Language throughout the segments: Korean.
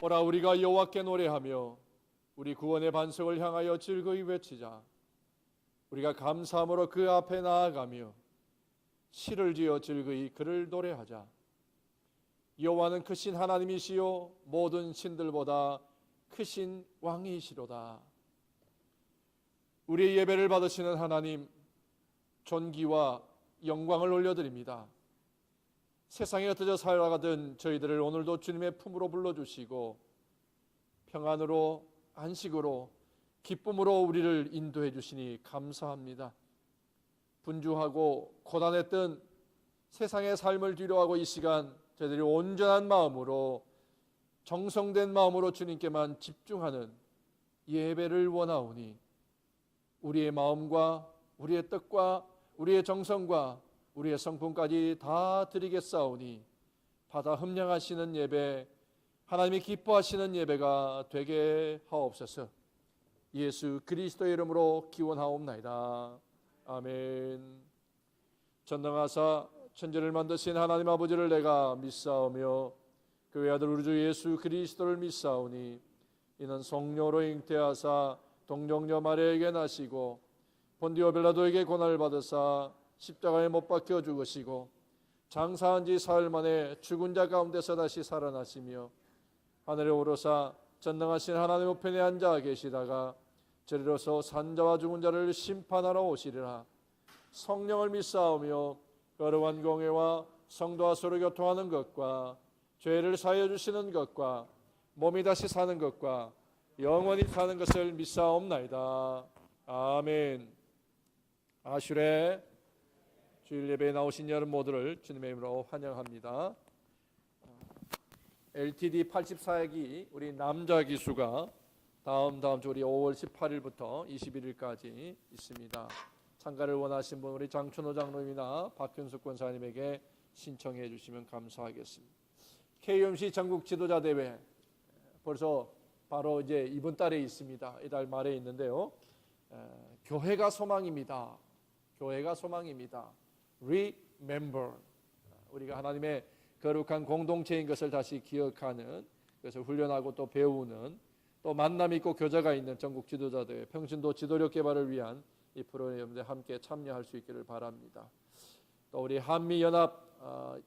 오라 우리가 여호와께 노래하며 우리 구원의 반석을 향하여 즐거이 외치자. 우리가 감사함으로 그 앞에 나아가며 시를 지어 즐거이 그를 노래하자. 여호와는 크신 하나님이시요 모든 신들보다 크신 왕이시로다. 우리의 예배를 받으시는 하나님, 존귀와 영광을 올려드립니다. 세상에 흩어져 살아가던 저희들을 오늘도 주님의 품으로 불러주시고 평안으로, 안식으로, 기쁨으로 우리를 인도해 주시니 감사합니다. 분주하고 고단했던 세상의 삶을 뒤로하고 이 시간 저희들이 온전한 마음으로, 정성된 마음으로 주님께만 집중하는 예배를 원하오니 우리의 마음과 우리의 뜻과 우리의 정성과 우리의 성품까지 다 드리겠사오니 받아 흠량하시는 예배, 하나님이 기뻐하시는 예배가 되게 하옵소서. 예수 그리스도의 이름으로 기원하옵나이다. 아멘. 전능하사 천지를 만드신 하나님 아버지를 내가 믿사오며 그 외아들 우리 주 예수 그리스도를 믿사오니 이는 성령으로 잉태하사 동정녀 마리아에게 나시고 본디오 빌라도에게 고난을 받으사 십자가에 못 박혀 죽으시고 장사한 지 사흘 만에 죽은 자 가운데서 다시 살아나시며 하늘에 오르사 전능하신 하나님 우편에 앉아 계시다가 저리로서 산자와 죽은 자를 심판하러 오시리라. 성령을 믿사오며 거룩한 공회와 성도와 서로 교통하는 것과 죄를 사하여 주시는 것과 몸이 다시 사는 것과 영원히 사는 것을 믿사옵나이다. 아멘. 아슈레 주일 예배에 나오신 여러분 모두를 주님의 이름으로 환영합니다. LTD 84기 우리 남자 기수가 다음 주 우리 5월 18일부터 21일까지 있습니다. 참가를 원하신 분 우리 장춘호 장로님이나 박현숙 권사님에게 신청해 주시면 감사하겠습니다. KMC 전국 지도자 대회 벌써 바로 이제 이번 달에 있습니다. 이달 말에 있는데요. 교회가 소망입니다. 교회가 소망입니다. Remember. 우리가 하나님의 거룩한 공동체인 것을 다시 기억하는, 그래서 훈련하고 또 배우는, 또 만남 있고 교제가 있는 전국 지도자대회 평신도 지도력 개발을 위한 이 프로그램에 함께 참여할 수 있기를 바랍니다. 또 우리 한미연합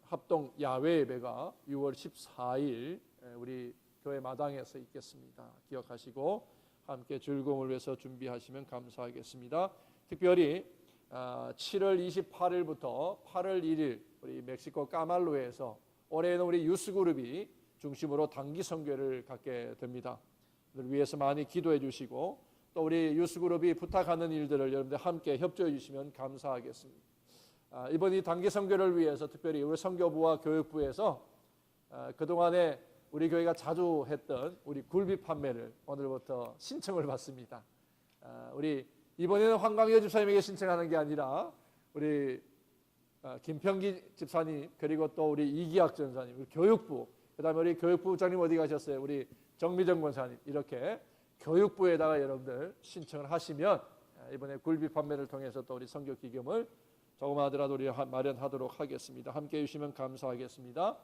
합동 야외 예배가 6월 14일 우리 교회 마당에서 있겠습니다. 기억하시고 함께 즐거움을 위해서 준비하시면 감사하겠습니다. 특별히 7월 28일부터 8월 1일 우리 멕시코 까말로에서 올해는 우리 유스그룹이 중심으로 단기 선교를 갖게 됩니다. 위해서 많이 기도해 주시고 또 우리 유스그룹이 부탁하는 일들을 여러분들 함께 협조해 주시면 감사하겠습니다. 이번 이 단기 선교를 위해서 특별히 우리 선교부와 교육부에서 그동안에 우리 교회가 자주 했던 우리 굴비 판매를 오늘부터 신청을 받습니다. 우리 이번에는 황광여 집사님에게 신청하는 게 아니라 우리 김평기 집사님 그리고 또 우리 이기학 전사님, 우리 교육부, 그다음에 우리 교육부장님 어디 가셨어요? 우리 정미정 권사님, 이렇게 교육부에다가 여러분들 신청을 하시면 이번에 굴비 판매를 통해서 또 우리 선교 기금을 조금하더라도 우리 마련하도록 하겠습니다. 함께 해주시면 감사하겠습니다.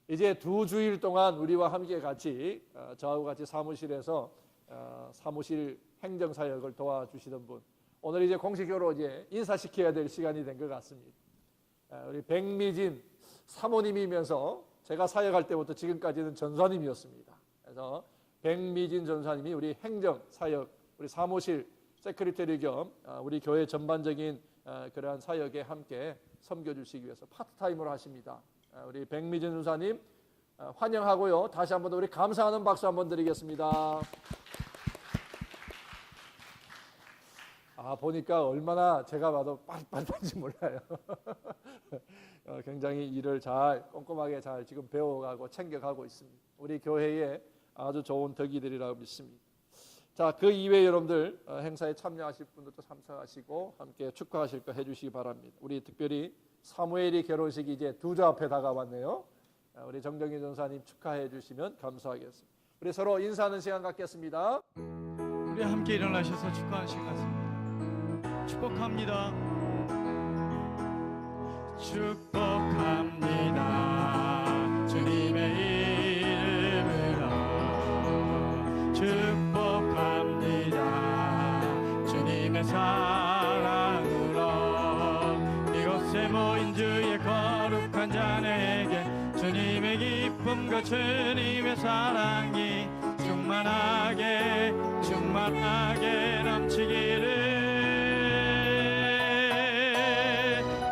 이제 2주일 동안 우리와 함께 같이 저하고 같이 사무실에서 사무실 행정사역을 도와주시던 분, 오늘 이제 공식적으로 이제 인사시켜야 될 시간이 된 것 같습니다. 우리 백미진 사모님이면서 제가 사역할 때부터 지금까지는 전사님이었습니다. 그래서 백미진 전사님이 우리 행정사역, 우리 사무실 세크리터리 겸 우리 교회 전반적인 그러한 사역에 함께 섬겨주시기 위해서 파트타임으로 하십니다. 우리 백미진 전사님 환영하고요. 다시 한번 더 우리 감사하는 박수 한번 드리겠습니다. 보니까 얼마나 제가 봐도 빠릿빠릿한지 몰라요. 굉장히 일을 잘 꼼꼼하게 잘 지금 배워가고 챙겨가고 있습니다. 우리 교회에 아주 좋은 덕이들이라고 믿습니다. 자, 그 이외에 여러분들 행사에 참여하실 분들도 참석하시고 함께 축하하실 거 해주시기 바랍니다. 우리 특별히 사무엘이 결혼식이 이제 2주 앞에 다가왔네요. 우리 정정희 전사님 축하해 주시면 감사하겠습니다. 우리 서로 인사하는 시간 갖겠습니다. 우리 함께 일어나셔서 축하하는 시간 갖습니다. 축복합니다. 축복합니다. 주님의 이름으로 기쁨 그 주님의 사랑이 충만하게 충만하게 넘치기를.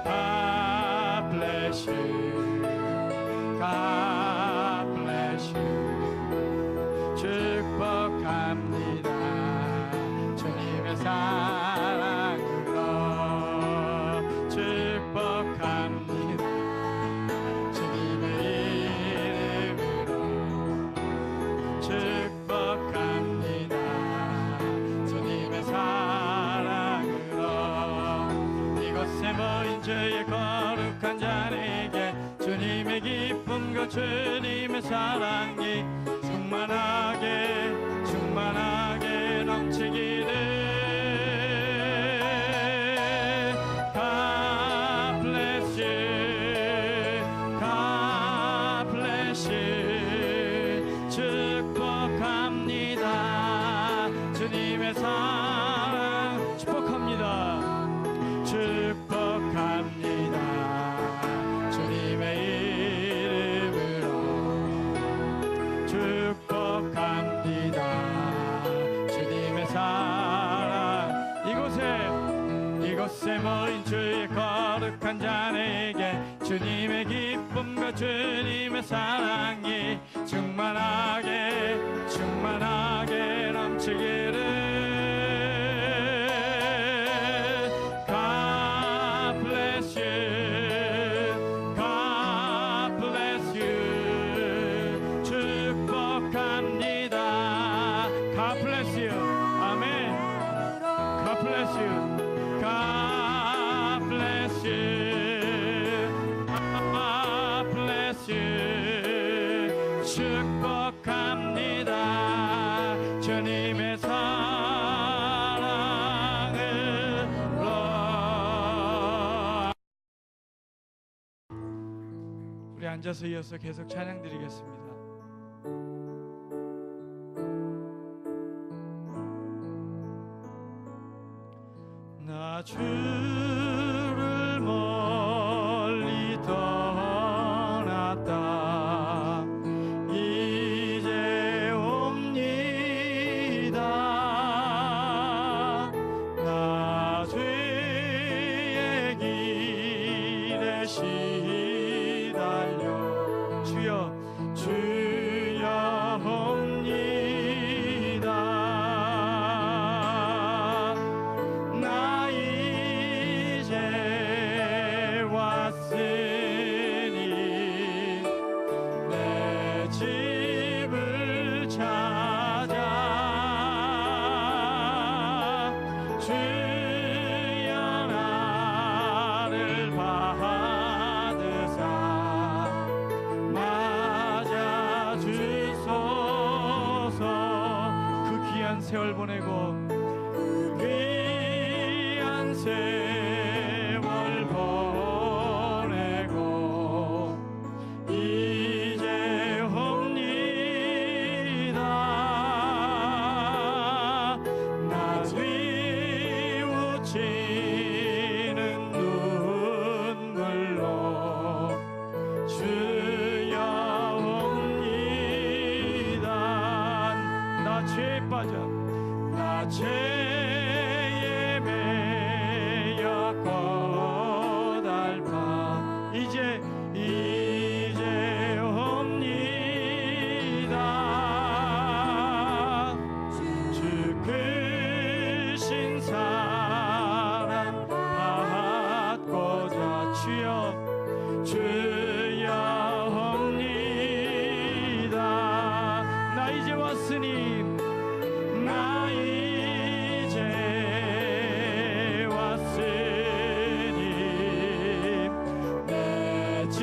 God bless you, God bless you. 축복합니다 주님의 사랑으로. 축복합니다 주님의 이름으로. 축복합니다 주님의 사랑으로. 이곳에 모인 주의 거룩한 자에게 주님의 기쁨 그 주님의 사랑이 충만하게 충만하게 넘치기를. God bless you, God bless you. 축복합니다 주님의 사랑. 축복합니다 축복합니다 주님의 이름으로. 축복합니다 주님의 사랑. 이곳에 모인 주의 거룩한 자에게 주님의 기쁨과 주님의 사랑이 충만하게 충만하게 넘치기를. God bless you, God bless you. 축복합니다 God bless you. 아멘. God bless you, God bless you, God bless you. 축복합니다 주님의 사랑으로. 우리 앉아서 이어서 계속 찬양 드리겠습니다. 나 주를 멀리 떠났다 이제 옵니다. 나 죄의 길에 시달려 주여 주여 옵니다. 나 이제 왔으니 내 집을 찾아 주여 나를 받으사 맞아 주소서. 그 귀한 세월 보내고 그 귀한 세월 보내고 이제 옵니다. 나 뉘우치는 눈물로 주여 옵니다. 나 죄에 빠져 나 죄에 매여 고달파 이제 옵니다. 주 크신 사랑 받고자 주여 옵니다. 나 이제 왔으니 나 이제 왔으니 내 집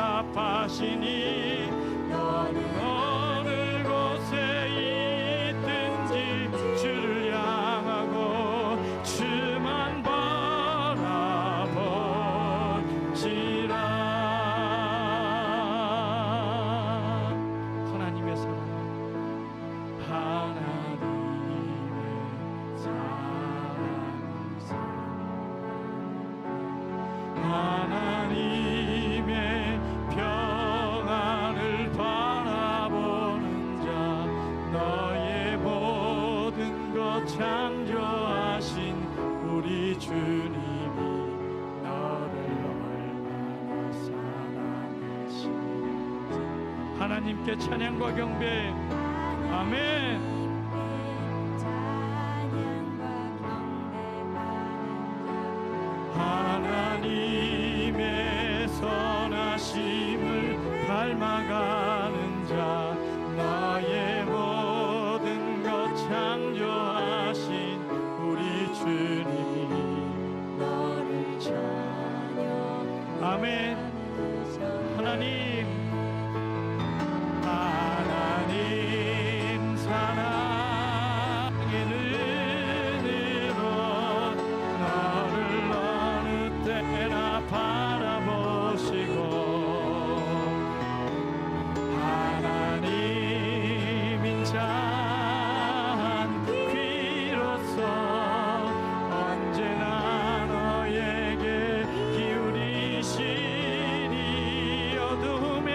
대답하시니 너는 어느 곳에 있든지 주를 향하고 주만 바라보지라. 하나님의 사랑, 하나님의 평안을 바라보는 자, 너의 모든 것 창조하신 우리 주님이 너를 얼마나 사랑하시는지. 하나님께 찬양과 경배. 아멘. 하나님의 선하심을 닮아가는 자, 너의 모든 것 창조하신 우리 주님이 너를 찬양. 아멘. 하나님 사랑의 눈으로 너를 어느 때나 바라보시고, 하나님 인자한 귀로서 언제나 너에게 기울이시니 어둠에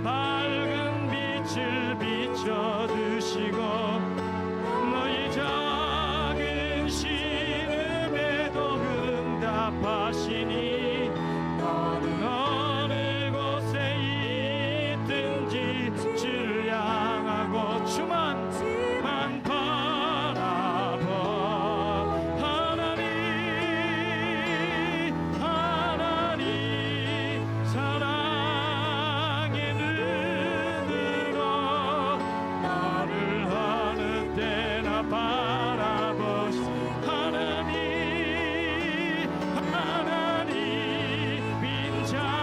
밝은 빛을 비춰주시고, 너희 작은 신음에도 응답하시니 너는 어느 곳에 있든지 주를 향하고 주만 바라보. 하나님 사랑의 눈으로 너를 어느 때나 바라보시. 하나님 빈자한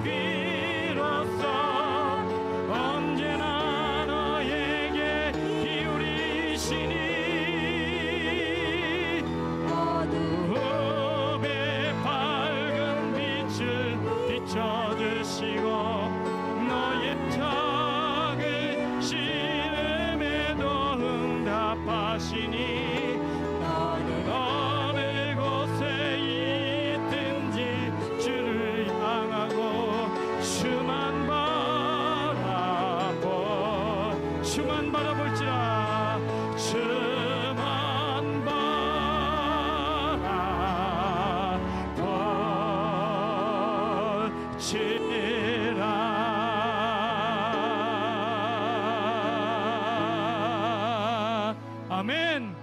귀로서 언제나 너에게 기울이시니 어둠에 밝은 빛을 비춰주시고, 너의 작은 신음에도 응답하시니 너는 어느 곳에 있든지 주를 향하고 주만 바라볼지라. 주만 바라볼지라. 아멘.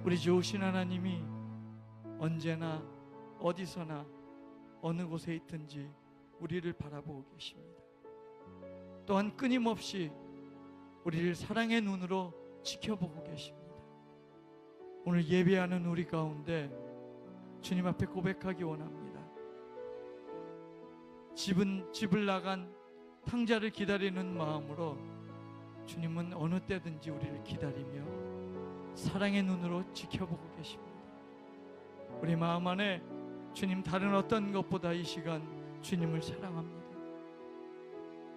우리 좋으신 하나님이 언제나 어디서나 어느 곳에 있든지 우리를 바라보고 계십니다. 또한 끊임없이 우리를 사랑의 눈으로 지켜보고 계십니다. 오늘 예배하는 우리 가운데 주님 앞에 고백하기 원합니다. 집을 나간 탕자를 기다리는 마음으로 주님은 어느 때든지 우리를 기다리며 사랑의 눈으로 지켜보고 계십니다. 우리 마음 안에 주님 다른 어떤 것보다 이 시간 주님을 사랑합니다.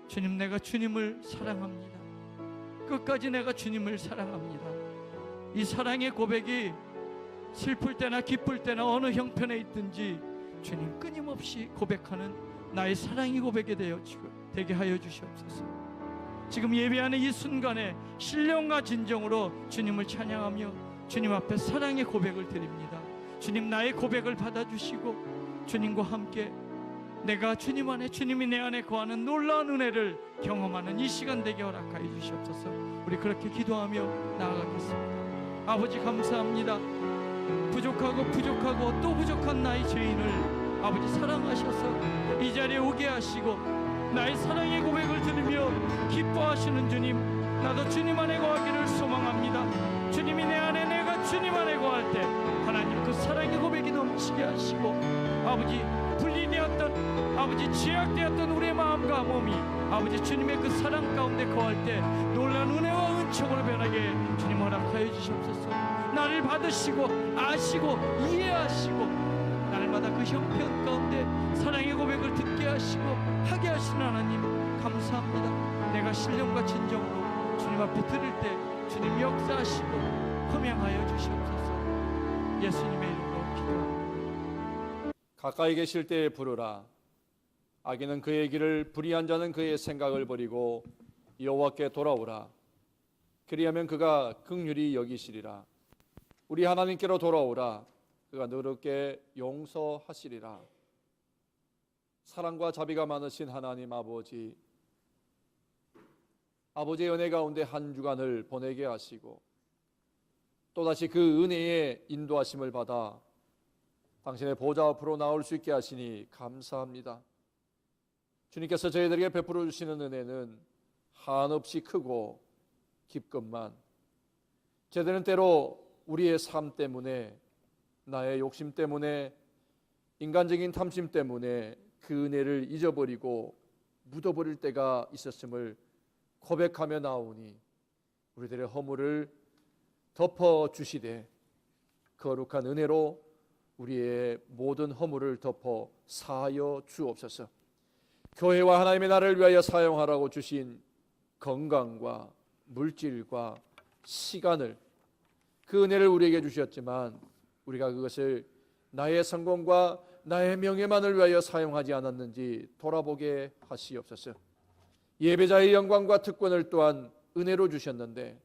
주님, 내가 주님을 사랑합니다. 끝까지 내가 주님을 사랑합니다. 이 사랑의 고백이 슬플 때나 기쁠 때나 어느 형편에 있든지 주님 끊임없이 고백하는 나의 사랑의 고백이 되게 하여 주시옵소서. 지금 예배하는 이 순간에 신령과 진정으로 주님을 찬양하며 주님 앞에 사랑의 고백을 드립니다. 주님, 나의 고백을 받아주시고 주님과 함께 내가 주님 안에, 주님이 내 안에 거하는 놀라운 은혜를 경험하는 이 시간 되게 허락하여 주시옵소서. 우리 그렇게 기도하며 나아가겠습니다. 아버지, 감사합니다. 부족하고 또 부족한 나의 죄인을 아버지 사랑하셔서 이 자리에 오게 하시고 나의 사랑의 고백을 들으며 기뻐하시는 주님, 나도 주님 안에 거하기를 소망합니다. 주님이 내 안에, 내가 주님 안에 거할 때 하나님 그 사랑의 고백이 넘쳐 고치게 하시고 아버지 분리되었던 아버지 죄악되었던 우리의 마음과 몸이 아버지 주님의 그 사랑 가운데 거할 때 놀라운 은혜와 은총으로 변하게 주님 허락하여 주시옵소서. 나를 받으시고 아시고 이해하시고 날마다 그 형편 가운데 사랑의 고백을 듣게 하시고 하게 하시는 하나님 감사합니다. 내가 신령과 진정으로 주님 앞에 들을 때 주님 역사하시고 허명하여 주시옵소서. 예수님의 이름으로 기도합니다. 가까이 계실 때에 부르라. 악인은 그의 길을, 불의한 자는 그의 생각을 버리고 여호와께 돌아오라. 그리하면 그가 긍휼히 여기시리라. 우리 하나님께로 돌아오라. 그가 너롭게 용서하시리라. 사랑과 자비가 많으신 하나님 아버지, 아버지의 은혜 가운데 한 주간을 보내게 하시고 또다시 그 은혜의 인도하심을 받아 당신의 보좌 앞으로 나올 수 있게 하시니 감사합니다. 주님께서 저희들에게 베풀어 주시는 은혜는 한없이 크고 깊건만 저희들은 때로 우리의 삶 때문에, 나의 욕심 때문에, 인간적인 탐심 때문에 그 은혜를 잊어버리고 묻어버릴 때가 있었음을 고백하며 나오니 우리들의 허물을 덮어주시되 거룩한 은혜로 우리의 모든 허물을 덮어 사하여 주옵소서. 교회와 하나님의 나라를 위하여 사용하라고 주신 건강과 물질과 시간을, 그 은혜를 우리에게 주셨지만 우리가 그것을 나의 성공과 나의 명예만을 위하여 사용하지 않았는지 돌아보게 하시옵소서. 예배자의 영광과 특권을 또한 은혜로 주셨는데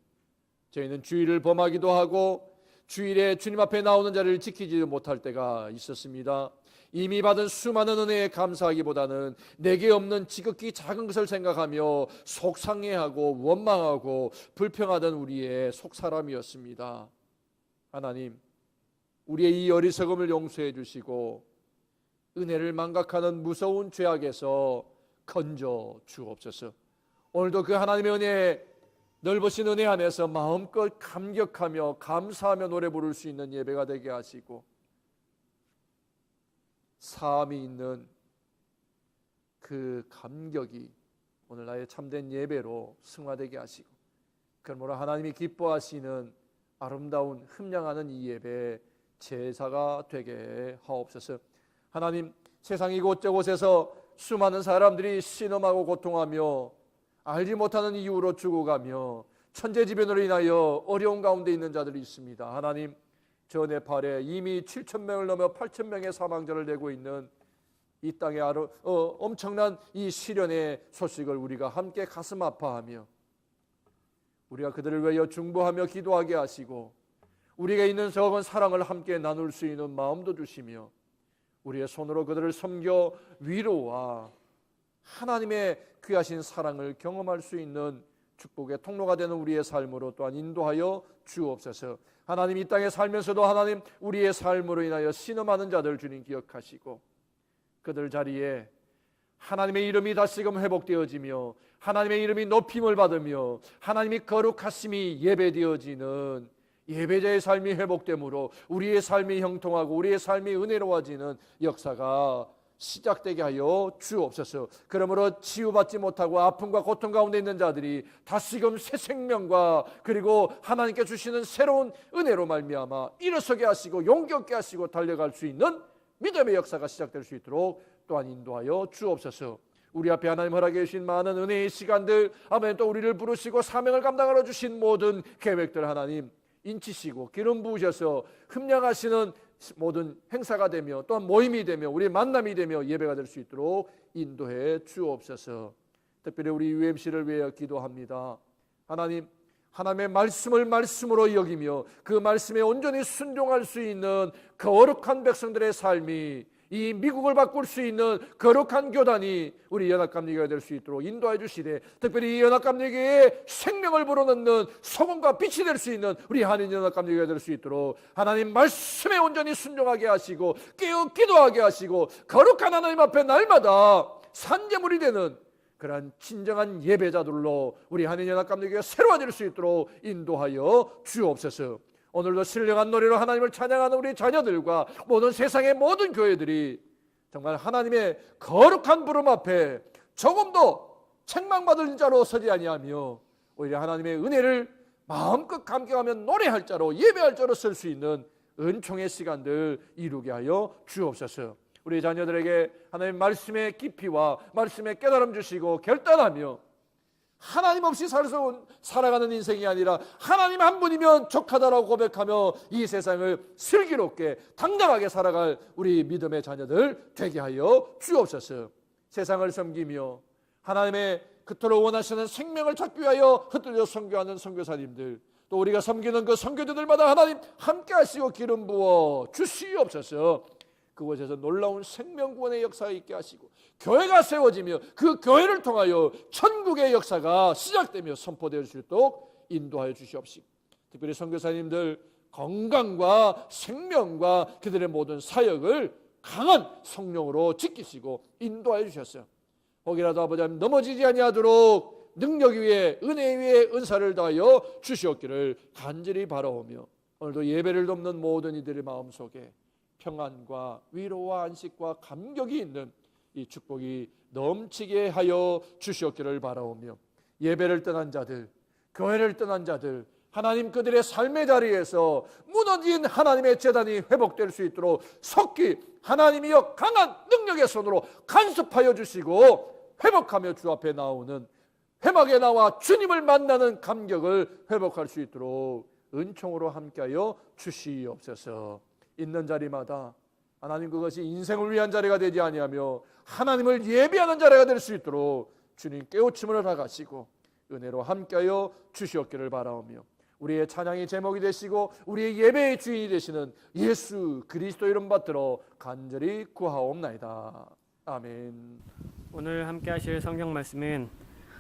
저희는 주일을 범하기도 하고 주일에 주님 앞에 나오는 자리를 지키지 못할 때가 있었습니다. 이미 받은 수많은 은혜에 감사하기보다는 내게 없는 지극히 작은 것을 생각하며 속상해하고 원망하고 불평하던 우리의 속사람이었습니다. 하나님, 우리의 이 어리석음을 용서해 주시고 은혜를 망각하는 무서운 죄악에서 건져 주옵소서. 오늘도 그 하나님의 은혜, 넓으신 은혜 안에서 마음껏 감격하며 감사하며 노래 부를 수 있는 예배가 되게 하시고 사함이 있는 그 감격이 오늘 나의 참된 예배로 승화되게 하시고 그러므로 하나님이 기뻐하시는 아름다운 흠량하는 이 예배 제사가 되게 하옵소서. 하나님, 세상 이곳저곳에서 수많은 사람들이 신음하고 고통하며 알지 못하는 이유로 죽어가며 천재지변으로 인하여 어려운 가운데 있는 자들이 있습니다. 하나님, 저 네팔에 이미 7,000명을 넘어 8,000명의 사망자를 내고 있는 이 땅의 엄청난 이 시련의 소식을 우리가 함께 가슴 아파하며 우리가 그들을 위하여 중보하며 기도하게 하시고 우리가 있는 적은 사랑을 함께 나눌 수 있는 마음도 주시며 우리의 손으로 그들을 섬겨 위로와 하나님의 귀하신 사랑을 경험할 수 있는 축복의 통로가 되는 우리의 삶으로 또한 인도하여 주옵소서. 하나님, 이 땅에 살면서도 하나님 우리의 삶으로 인하여 신음하는 자들 주님 기억하시고 그들 자리에 하나님의 이름이 다시금 회복되어지며 하나님의 이름이 높임을 받으며 하나님이 거룩하심이 예배되어지는 예배자의 삶이 회복되므로 우리의 삶이 형통하고 우리의 삶이 은혜로워지는 역사가 시작되게 하여 주옵소서. 그러므로 치유받지 못하고 아픔과 고통 가운데 있는 자들이 다시금 새 생명과 그리고 하나님께 주시는 새로운 은혜로 말미암아 일어서게 하시고 용기 있게 하시고 달려갈 수 있는 믿음의 역사가 시작될 수 있도록 또한 인도하여 주옵소서. 우리 앞에 하나님 허락해 주신 많은 은혜의 시간들, 아멘, 또 우리를 부르시고 사명을 감당하러 주신 모든 계획들 하나님 인치시고 기름 부으셔서 흠량하시는 모든 행사가 되며 또한 모임이 되며 우리의 만남이 되며 예배가 될 수 있도록 인도해 주옵소서. 특별히 우리 UMC를 위하여 기도합니다. 하나님, 하나님의 말씀을 말씀으로 여기며 그 말씀에 온전히 순종할 수 있는 거룩한 백성들의 삶이 이 미국을 바꿀 수 있는 거룩한 교단이 우리 연합감리교회가 될 수 있도록 인도해 주시되 특별히 이 연합감리교회에 생명을 불어넣는 소금과 빛이 될 수 있는 우리 한인연합감리교회가 될 수 있도록 하나님 말씀에 온전히 순종하게 하시고 깨어 기도하게 하시고 거룩한 하나님 앞에 날마다 산제물이 되는 그러한 진정한 예배자들로 우리 한인연합감리교회가 새로워질 수 있도록 인도하여 주옵소서. 오늘도 신령한 노래로 하나님을 찬양하는 우리 자녀들과 모든 세상의 모든 교회들이 정말 하나님의 거룩한 부름 앞에 조금도 책망받을 자로 서지 아니하며 오히려 하나님의 은혜를 마음껏 감격하며 노래할 자로, 예배할 자로 설 수 있는 은총의 시간들 이루게 하여 주옵소서. 우리 자녀들에게 하나님의 말씀의 깊이와 말씀의 깨달음 주시고 결단하며 하나님 없이 살아가는 인생이 아니라 하나님 한 분이면 족하다라고 고백하며 이 세상을 슬기롭게 당당하게 살아갈 우리 믿음의 자녀들 되게 하여 주옵소서. 세상을 섬기며 하나님의 그토록 원하시는 생명을 찾기 위하여 흩어져 선교하는 선교사님들, 또 우리가 섬기는 그 선교자들마다 하나님 함께 하시고 기름 부어 주시옵소서. 그곳에서 놀라운 생명구원의 역사가 있게 하시고 교회가 세워지며 그 교회를 통하여 천국의 역사가 시작되며 선포되어 줄 수 있도록 인도하여 주시옵시고, 특별히 선교사님들 건강과 생명과 그들의 모든 사역을 강한 성령으로 지키시고 인도하여 주셨어요. 혹이라도 아버지 하나님 넘어지지 아니하도록 능력 위에 은혜 위에 은사를 다하여 주시옵기를 간절히 바라오며, 오늘도 예배를 돕는 모든 이들의 마음속에 평안과 위로와 안식과 감격이 있는 이 축복이 넘치게 하여 주시옵기를 바라오며, 예배를 떠난 자들, 교회를 떠난 자들, 하나님 그들의 삶의 자리에서 무너진 하나님의 재단이 회복될 수 있도록 속히 하나님이여 강한 능력의 손으로 간섭하여 주시고 회복하며 주 앞에 나오는 회막에 나와 주님을 만나는 감격을 회복할 수 있도록 은총으로 함께하여 주시옵소서. 있는 자리마다 하나님 그것이 인생을 위한 자리가 되지 아니하며 하나님을 예배하는 자리가 될 수 있도록 주님 깨우침을 허락하시고 은혜로 함께하여 주시옵기를 바라오며, 우리의 찬양의 제목이 되시고 우리의 예배의 주인이 되시는 예수 그리스도 이름 받들어 간절히 구하옵나이다. 아멘. 오늘 함께 하실 성경 말씀은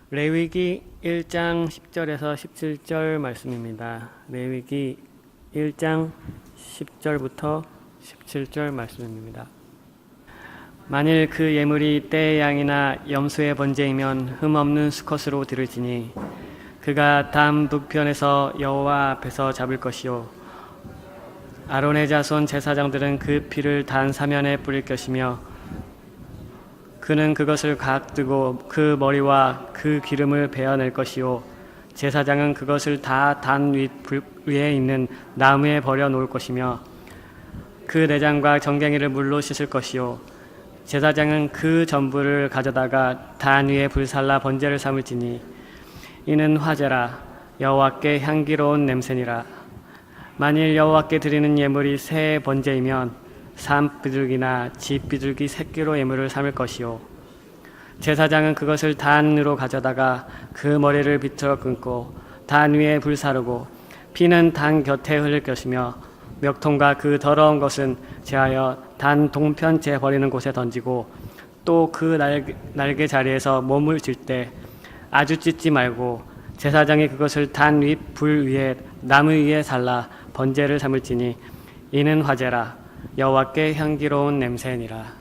레위기 1장 10절에서 17절 말씀입니다. 레위기 1장 10절부터 17절 말씀입니다. 만일 그 예물이 떼의 양이나 염소의 번제이면 흠없는 수컷으로 드릴지니 그가 담 북편에서 여호와 앞에서 잡을 것이요, 아론의 자손 제사장들은 그 피를 단 사면에 뿌릴 것이며 그는 그것을 각 뜨고 그 머리와 그 기름을 베어낼 것이요, 제사장은 그것을 다 단 위에 있는 나무에 버려 놓을 것이며 그 내장과 정갱이를 물로 씻을 것이요, 제사장은 그 전부를 가져다가 단 위에 불살라 번제를 삼을지니 이는 화제라, 여호와께 향기로운 냄새니라. 만일 여호와께 드리는 예물이 새 번제이면 산비둘기나 쥐비둘기 새끼로 예물을 삼을 것이요, 제사장은 그것을 단으로 가져다가 그 머리를 비틀어 끊고 단 위에 불사르고 피는 단 곁에 흘릴 것이며 멱통과 그 더러운 것은 제하여 단 동편째 버리는 곳에 던지고 또 그 날개 자리에서 몸을 쥘 때 아주 찢지 말고 제사장이 그것을 단 위 불 위에 나무 위에 살라 번제를 삼을지니 이는 화제라, 여호와께 향기로운 냄새니라.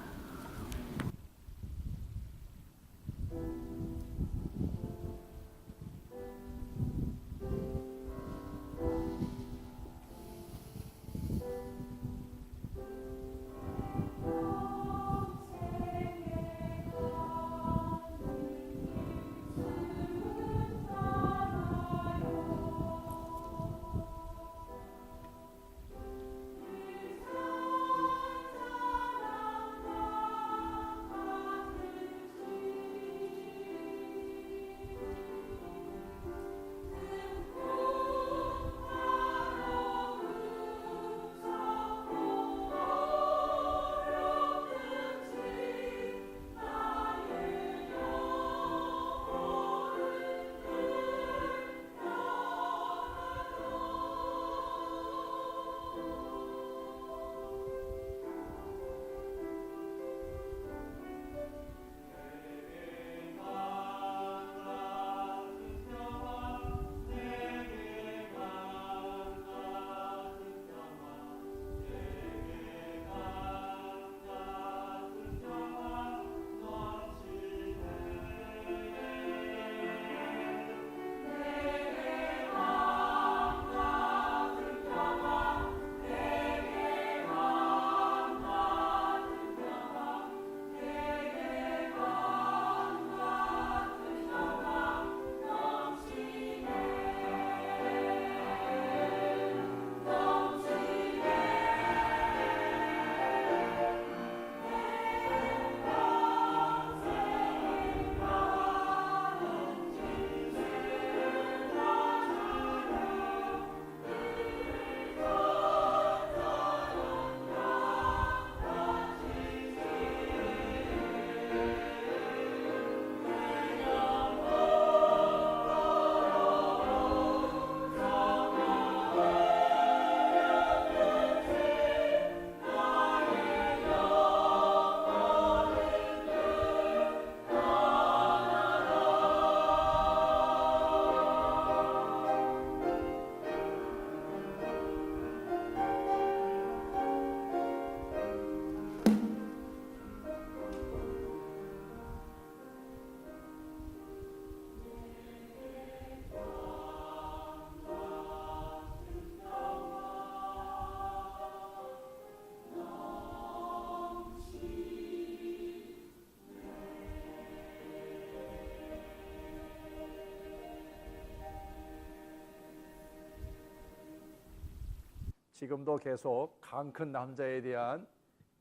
지금도 계속 강 큰 남자에 대한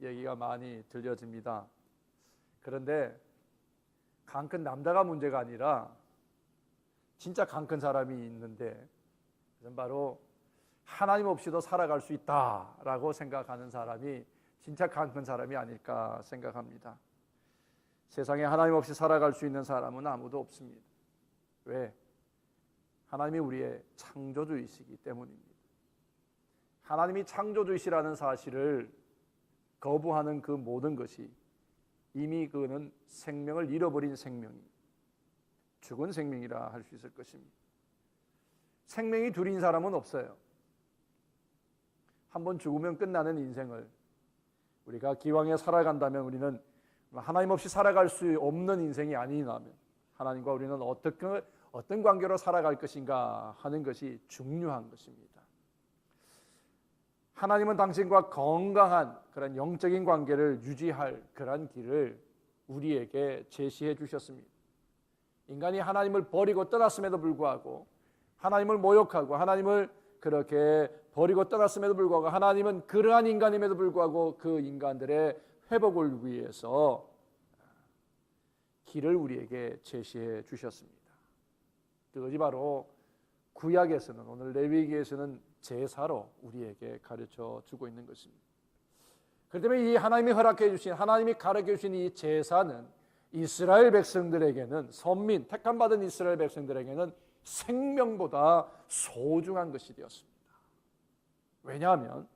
얘기가 많이 들려집니다. 그런데 강 큰 남자가 문제가 아니라 진짜 강 큰 사람이 있는데, 그건 바로 하나님 없이도 살아갈 수 있다라고 생각하는 사람이 진짜 강 큰 사람이 아닐까 생각합니다. 세상에 하나님 없이 살아갈 수 있는 사람은 아무도 없습니다. 왜? 하나님이 우리의 창조주이시기 때문입니다. 하나님이 창조주이시라는 사실을 거부하는 그 모든 것이 이미 그는 생명을 잃어버린 생명이, 죽은 생명이라 할 수 있을 것입니다. 생명이 둘인 사람은 없어요. 한번 죽으면 끝나는 인생을 우리가 기왕에 살아간다면 우리는 하나님 없이 살아갈 수 없는 인생이 아니라면 하나님과 우리는 어떤 관계로 살아갈 것인가 하는 것이 중요한 것입니다. 하나님은 당신과 건강한 그런 영적인 관계를 유지할 그런 길을 우리에게 제시해 주셨습니다. 인간이 하나님을 버리고 떠났음에도 불구하고, 하나님을 모욕하고 하나님을 그렇게 버리고 떠났음에도 불구하고, 하나님은 그러한 인간임에도 불구하고 그 인간들의 회복을 위해서 길을 우리에게 제시해 주셨습니다. 그것이 바로 구약에서는, 오늘 레위기에서는 제사로 우리에게 가르쳐 주고 있는 것입니다. 그렇기 때문에 이 하나님이 허락해 주신, 하나님이 가르쳐 주신 이 제사는 이스라엘 백성들에게는, 선민, 택함받은 이스라엘 백성들에게는 생명보다 소중한 것이 되었습니다. 왜냐하면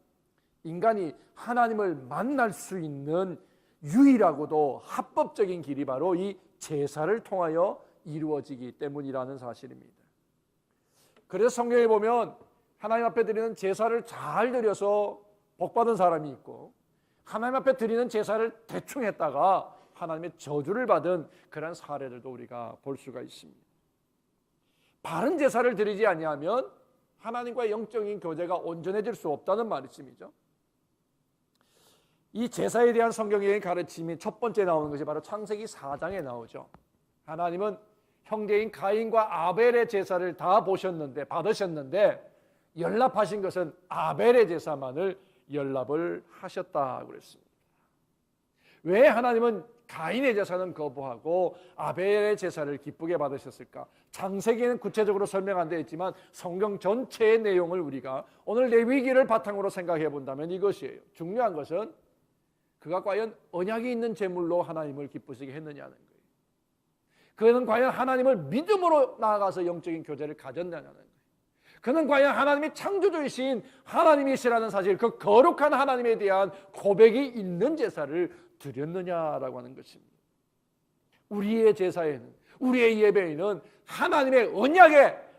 인간이 하나님을 만날 수 있는 유일하고도 합법적인 길이 바로 이 제사를 통하여 이루어지기 때문이라는 사실입니다. 그래서 성경에 보면 하나님 앞에 드리는 제사를 잘 드려서 복받은 사람이 있고, 하나님 앞에 드리는 제사를 대충 했다가 하나님의 저주를 받은 그런 사례들도 우리가 볼 수가 있습니다. 바른 제사를 드리지 아니하면 하나님과의 영적인 교제가 온전해질 수 없다는 말씀이죠. 이 제사에 대한 성경의 가르침이 첫 번째 나오는 것이 바로 창세기 4장에 나오죠. 하나님은 형제인 가인과 아벨의 제사를 다 받으셨는데 연납하신 것은 아벨의 제사만을 연납을 하셨다고 그랬습니다. 왜 하나님은 가인의 제사는 거부하고 아벨의 제사를 기쁘게 받으셨을까? 창세기에는 구체적으로 설명 안 되어 있지만 성경 전체의 내용을 우리가 오늘 레위기를 바탕으로 생각해 본다면 이것이에요. 중요한 것은 그가 과연 언약이 있는 제물로 하나님을 기쁘시게 했느냐는 거예요. 그는 과연 하나님을 믿음으로 나아가서 영적인 교제를 가졌느냐는 거예요. 그는 과연 하나님이 창조주이신 하나님이시라는 사실, 그 거룩한 하나님에 대한 고백이 있는 제사를 드렸느냐라고 하는 것입니다. 우리의 제사에는, 우리의 예배에는 하나님의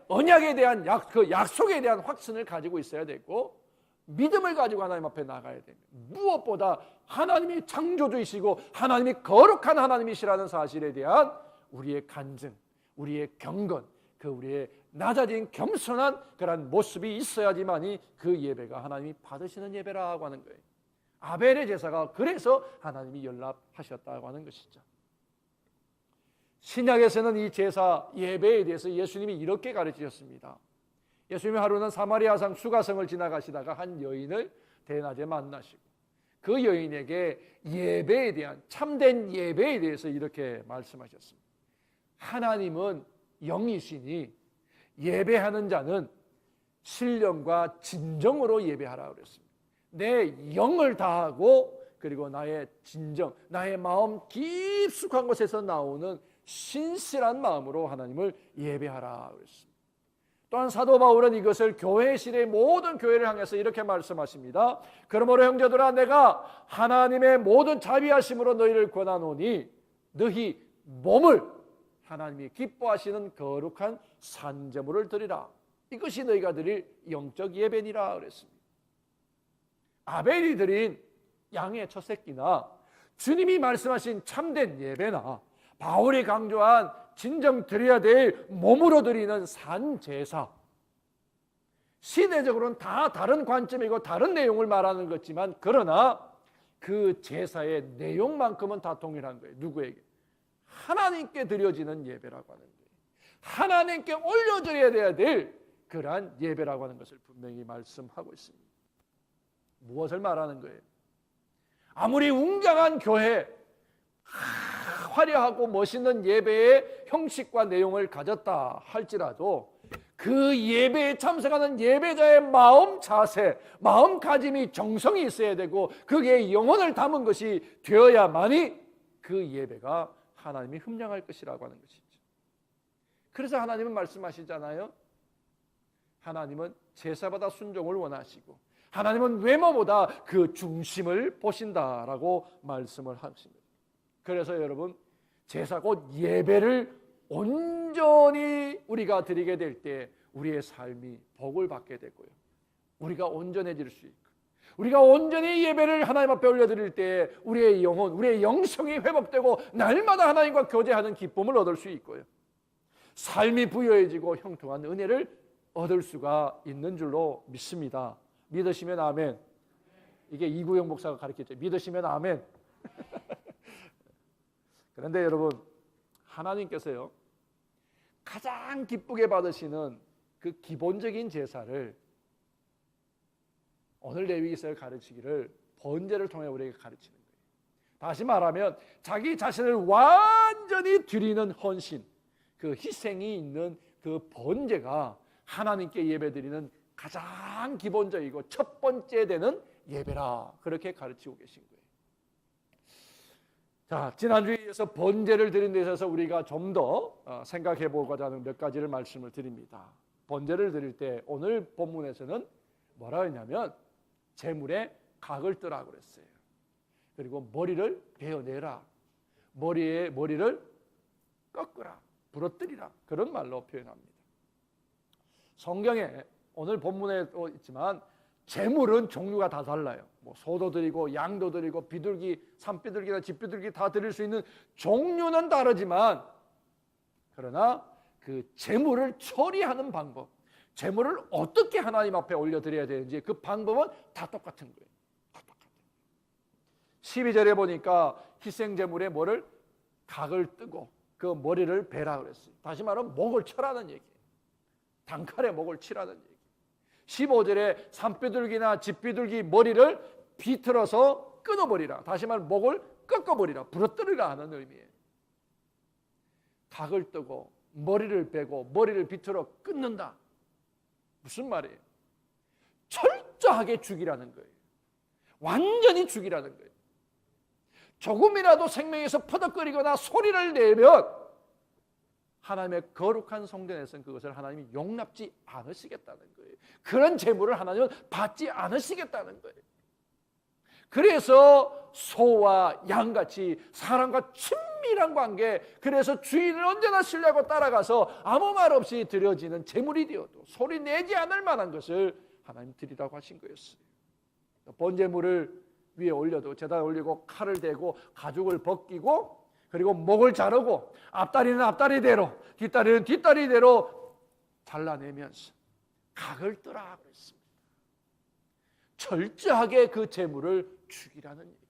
언약에 대한 그 약속에 대한 확신을 가지고 있어야 되고, 믿음을 가지고 하나님 앞에 나가야 됩니다. 무엇보다 하나님이 창조주이시고 하나님이 거룩한 하나님이시라는 사실에 대한 우리의 간증, 우리의 경건, 그 우리의 낮아진 겸손한 그런 모습이 있어야지만이 그 예배가 하나님이 받으시는 예배라고 하는 거예요. 아벨의 제사가 그래서 하나님이 연락하셨다고 하는 것이죠. 신약에서는 이 제사 예배에 대해서 예수님이 이렇게 가르치셨습니다. 예수님이 하루는 사마리아성 수가성을 지나가시다가 한 여인을 대낮에 만나시고 그 여인에게 예배에 대한, 참된 예배에 대해서 이렇게 말씀하셨습니다. 하나님은 영이시니 예배하는 자는 신령과 진정으로 예배하라 그랬습니다. 내 영을 다하고 그리고 나의 진정, 나의 마음 깊숙한 곳에서 나오는 신실한 마음으로 하나님을 예배하라 그랬습니다. 또한 사도 바울은 이것을 교회 시대의 모든 교회를 향해서 이렇게 말씀하십니다. 그러므로 형제들아, 내가 하나님의 모든 자비하심으로 너희를 권하노니 너희 몸을 하나님이 기뻐하시는 거룩한 산제물을 드리라. 이것이 너희가 드릴 영적 예배니라 그랬습니다. 아벨이 드린 양의 첫 새끼나 주님이 말씀하신 참된 예배나 바울이 강조한 진정 드려야 될 몸으로 드리는 산제사, 시대적으로는 다 다른 관점이고 다른 내용을 말하는 것지만 그러나 그 제사의 내용만큼은 다 동일한 거예요. 누구에게? 하나님께 드려지는 예배라고 하는 거예요. 하나님께 올려드려야 될 그러한 예배라고 하는 것을 분명히 말씀하고 있습니다. 무엇을 말하는 거예요? 아무리 웅장한 교회, 화려하고 멋있는 예배의 형식과 내용을 가졌다 할지라도 그 예배에 참석하는 예배자의 마음 자세, 마음가짐이 정성이 있어야 되고 그게 영혼을 담은 것이 되어야만이 그 예배가 하나님이 흠량할 것이라고 하는 것이죠. 그래서 하나님은 말씀하시잖아요. 하나님은 제사보다 순종을 원하시고 하나님은 외모보다 그 중심을 보신다라고 말씀을 하십니다. 그래서 여러분, 제사 곧 예배를 온전히 우리가 드리게 될 때 우리의 삶이 복을 받게 되고요, 우리가 온전해질 수 있고, 우리가 온전히 예배를 하나님 앞에 올려드릴 때 우리의 영혼, 우리의 영성이 회복되고 날마다 하나님과 교제하는 기쁨을 얻을 수 있고요, 삶이 부여해지고 형통한 은혜를 얻을 수가 있는 줄로 믿습니다. 믿으시면 아멘. 이게 이구영 목사가 가르쳤죠. 믿으시면 아멘. 그런데 여러분, 하나님께서요, 가장 기쁘게 받으시는 그 기본적인 제사를 오늘 레위기서에 가르치기를 번제를 통해 우리에게 가르치는 거예요. 다시 말하면 자기 자신을 완전히 드리는 헌신, 그 희생이 있는 그 번제가 하나님께 예배드리는 가장 기본적이고 첫 번째 되는 예배라, 그렇게 가르치고 계신 거예요. 자, 지난주에 이어서 번제를 드린 데 있어서 우리가 좀 더 생각해 보고자 하는 몇 가지를 말씀을 드립니다. 번제를 드릴 때 오늘 본문에서는 뭐라 했냐면 제물에 각을 뜨라고 그랬어요. 그리고 머리를 베어내라, 머리를 꺾으라, 부러뜨리라, 그런 말로 표현합니다. 성경에 오늘 본문에 있지만 제물은 종류가 다 달라요. 뭐 소도 드리고 양도 드리고 비둘기, 산비둘기나 집비둘기 다 드릴 수 있는 종류는 다르지만, 그러나 그 제물을 처리하는 방법, 제물을 어떻게 하나님 앞에 올려드려야 되는지 그 방법은 다 똑같은 거예요. 다 똑같은 거예요. 12절에 보니까 희생제물에 뭐를 각을 뜨고 그 머리를 베라 그랬어요. 다시 말하면 목을 쳐라는 얘기예요. 단칼에 목을 치라는 얘기예요. 15절에 산비둘기나 집비둘기 머리를 비틀어서 끊어버리라, 다시 말하면 목을 꺾어버리라, 부러뜨리라 하는 의미예요. 각을 뜨고 머리를 베고 머리를 비틀어 끊는다. 무슨 말이에요? 철저하게 죽이라는 거예요. 완전히 죽이라는 거예요. 조금이라도 생명에서 퍼덕거리거나 소리를 내면 하나님의 거룩한 성전에서는 그것을 하나님이 용납지 않으시겠다는 거예요. 그런 제물을 하나님은 받지 않으시겠다는 거예요. 그래서 소와 양같이 사람과 친밀한 관계, 그래서 주인을 언제나 신뢰하고 따라가서 아무 말 없이 드려지는 제물이 되어도 소리 내지 않을 만한 것을 하나님 드리라고 하신 거였어요. 번제물을 위에 올려도 제단에 올리고 칼을 대고 가죽을 벗기고 그리고 목을 자르고 앞다리는 앞다리대로 뒷다리는 뒷다리대로 잘라내면서 각을 뜨라 그랬습니다. 철저하게 그 제물을 죽이라는 얘기였어요.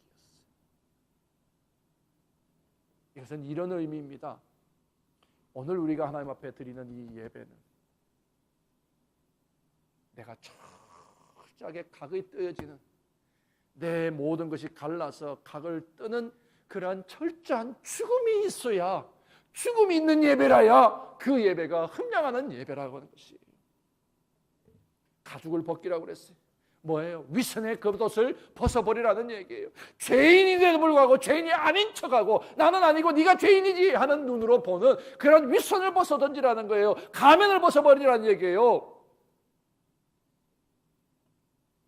이것은 이런 의미입니다. 오늘 우리가 하나님 앞에 드리는 이 예배는 내가 철저하게 각이 뜨여지는, 내 모든 것이 갈라서 각을 뜨는 그러한 철저한 죽음이 있어야, 죽음이 있는 예배라야 그 예배가 흠량하는 예배라고 하는 것이에요. 가죽을 벗기라고 그랬어요. 뭐예요? 위선의 겉옷을 벗어버리라는 얘기예요. 죄인인데도 불구하고 죄인이 아닌 척하고 나는 아니고 네가 죄인이지 하는 눈으로 보는 그런 위선을 벗어 던지라는 거예요. 가면을 벗어버리라는 얘기예요.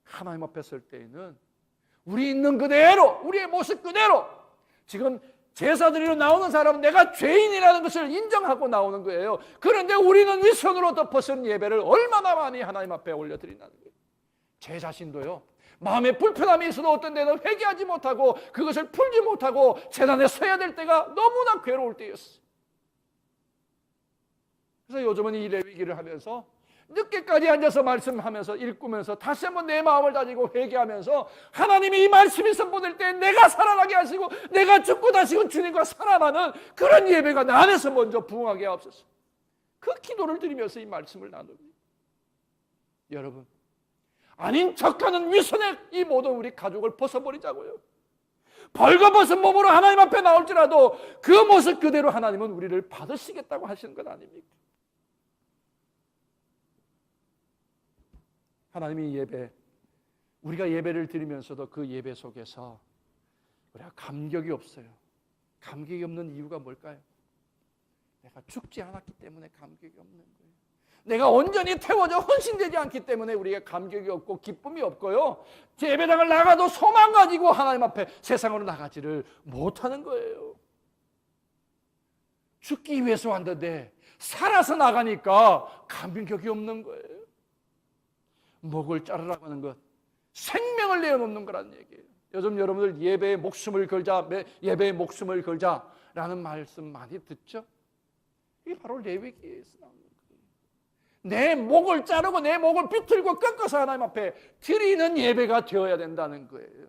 하나님 앞에 설 때에는 우리 있는 그대로, 우리의 모습 그대로, 지금 제사 드리러 나오는 사람은 내가 죄인이라는 것을 인정하고 나오는 거예요. 그런데 우리는 위선으로 덮어선 예배를 얼마나 많이 하나님 앞에 올려드린다는 거예요. 제 자신도요, 마음에 불편함이 있어도 어떤 데는 회개하지 못하고 그것을 풀지 못하고 제단에 서야 될 때가 너무나 괴로울 때였어요. 그래서 요즘은 이 레위기를 하면서 늦게까지 앉아서 말씀하면서 읽으면서 다시 한번 내 마음을 다지고 회개하면서 하나님이 이 말씀이 선포될 때 내가 살아나게 하시고 내가 죽고 다시금 주님과 살아나는 그런 예배가 내 안에서 먼저 부응하게 하옵소서. 그 기도를 드리면서 이 말씀을 나눕니다. 여러분, 아닌 척하는 위선의 이 모든 우리 가족을 벗어버리자고요. 벌거벗은 몸으로 하나님 앞에 나올지라도 그 모습 그대로 하나님은 우리를 받으시겠다고 하시는 것 아닙니까? 하나님이 우리가 예배를 드리면서도 그 예배 속에서 우리가 감격이 없어요. 감격이 없는 이유가 뭘까요? 내가 죽지 않았기 때문에 감격이 없는 거예요. 내가 온전히 태워져 헌신되지 않기 때문에 우리가 감격이 없고 기쁨이 없고요. 예배당을 나가도 소망 가지고 하나님 앞에 세상으로 나가지를 못하는 거예요. 죽기 위해서 왔는데 살아서 나가니까 감격이 없는 거예요. 목을 자르라고 하는 것, 생명을 내어놓는 거라는 얘기예요. 요즘 여러분들 예배에 목숨을 걸자라는 말씀 많이 듣죠? 이게 바로 레위기에서 나오는 거예요. 내 목을 자르고 내 목을 비틀고 꺾어서 하나님 앞에 드리는 예배가 되어야 된다는 거예요.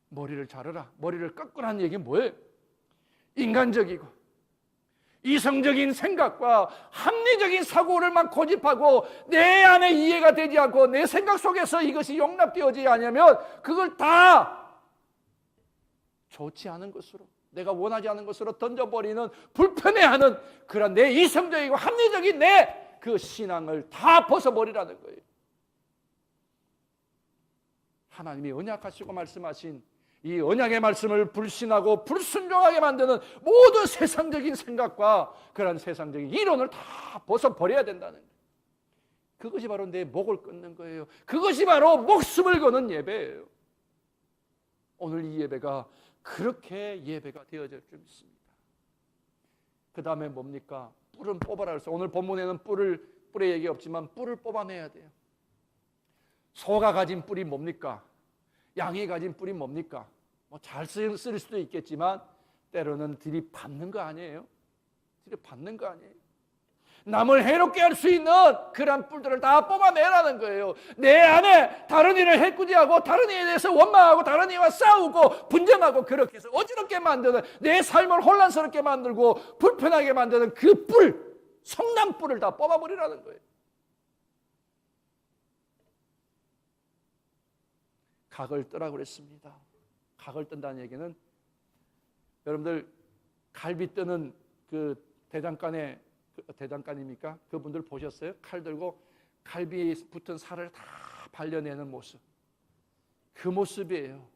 머리를 자르라, 머리를 꺾으라는 얘기는 뭐예요? 인간적이고 이성적인 생각과 합리적인 사고를 막 고집하고 내 안에 이해가 되지 않고 내 생각 속에서 이것이 용납되어지지 않으면 그걸 다 좋지 않은 것으로, 내가 원하지 않은 것으로 던져버리는, 불편해하는 그런 내 이성적이고 합리적인 내 그 신앙을 다 벗어버리라는 거예요. 하나님이 언약하시고 말씀하신 이 언약의 말씀을 불신하고 불순종하게 만드는 모든 세상적인 생각과 그런 세상적인 이론을 다 벗어버려야 된다는 거예요. 그것이 바로 내 목을 끊는 거예요. 그것이 바로 목숨을 거는 예배예요. 오늘 이 예배가 그렇게 예배가 되어질 줄 믿습니다. 그 다음에 뭡니까? 뿔은 뽑아라 그래서 오늘 본문에는 뿔의 얘기 없지만 뿔을 뽑아내야 돼요. 소가 가진 뿔이 뭡니까? 양이 가진 뿔이 뭡니까? 뭐 잘 쓸 수도 있겠지만 때로는 들이받는 거 아니에요? 들이받는 거 아니에요? 남을 해롭게 할 수 있는 그런 뿔들을 다 뽑아내라는 거예요. 내 안에 다른 이를 해꾸지하고 다른 이에 대해서 원망하고 다른 이와 싸우고 분쟁하고 그렇게 해서 어지럽게 만드는, 내 삶을 혼란스럽게 만들고 불편하게 만드는 그 뿔, 성난 뿔을 다 뽑아버리라는 거예요. 각을 뜨라고 그랬습니다. 각을 뜬다는 얘기는 여러분들 갈비 뜨는 그 대장간입니까? 그분들 보셨어요? 칼 들고 갈비에 붙은 살을 다 발려내는 모습. 그 모습이에요.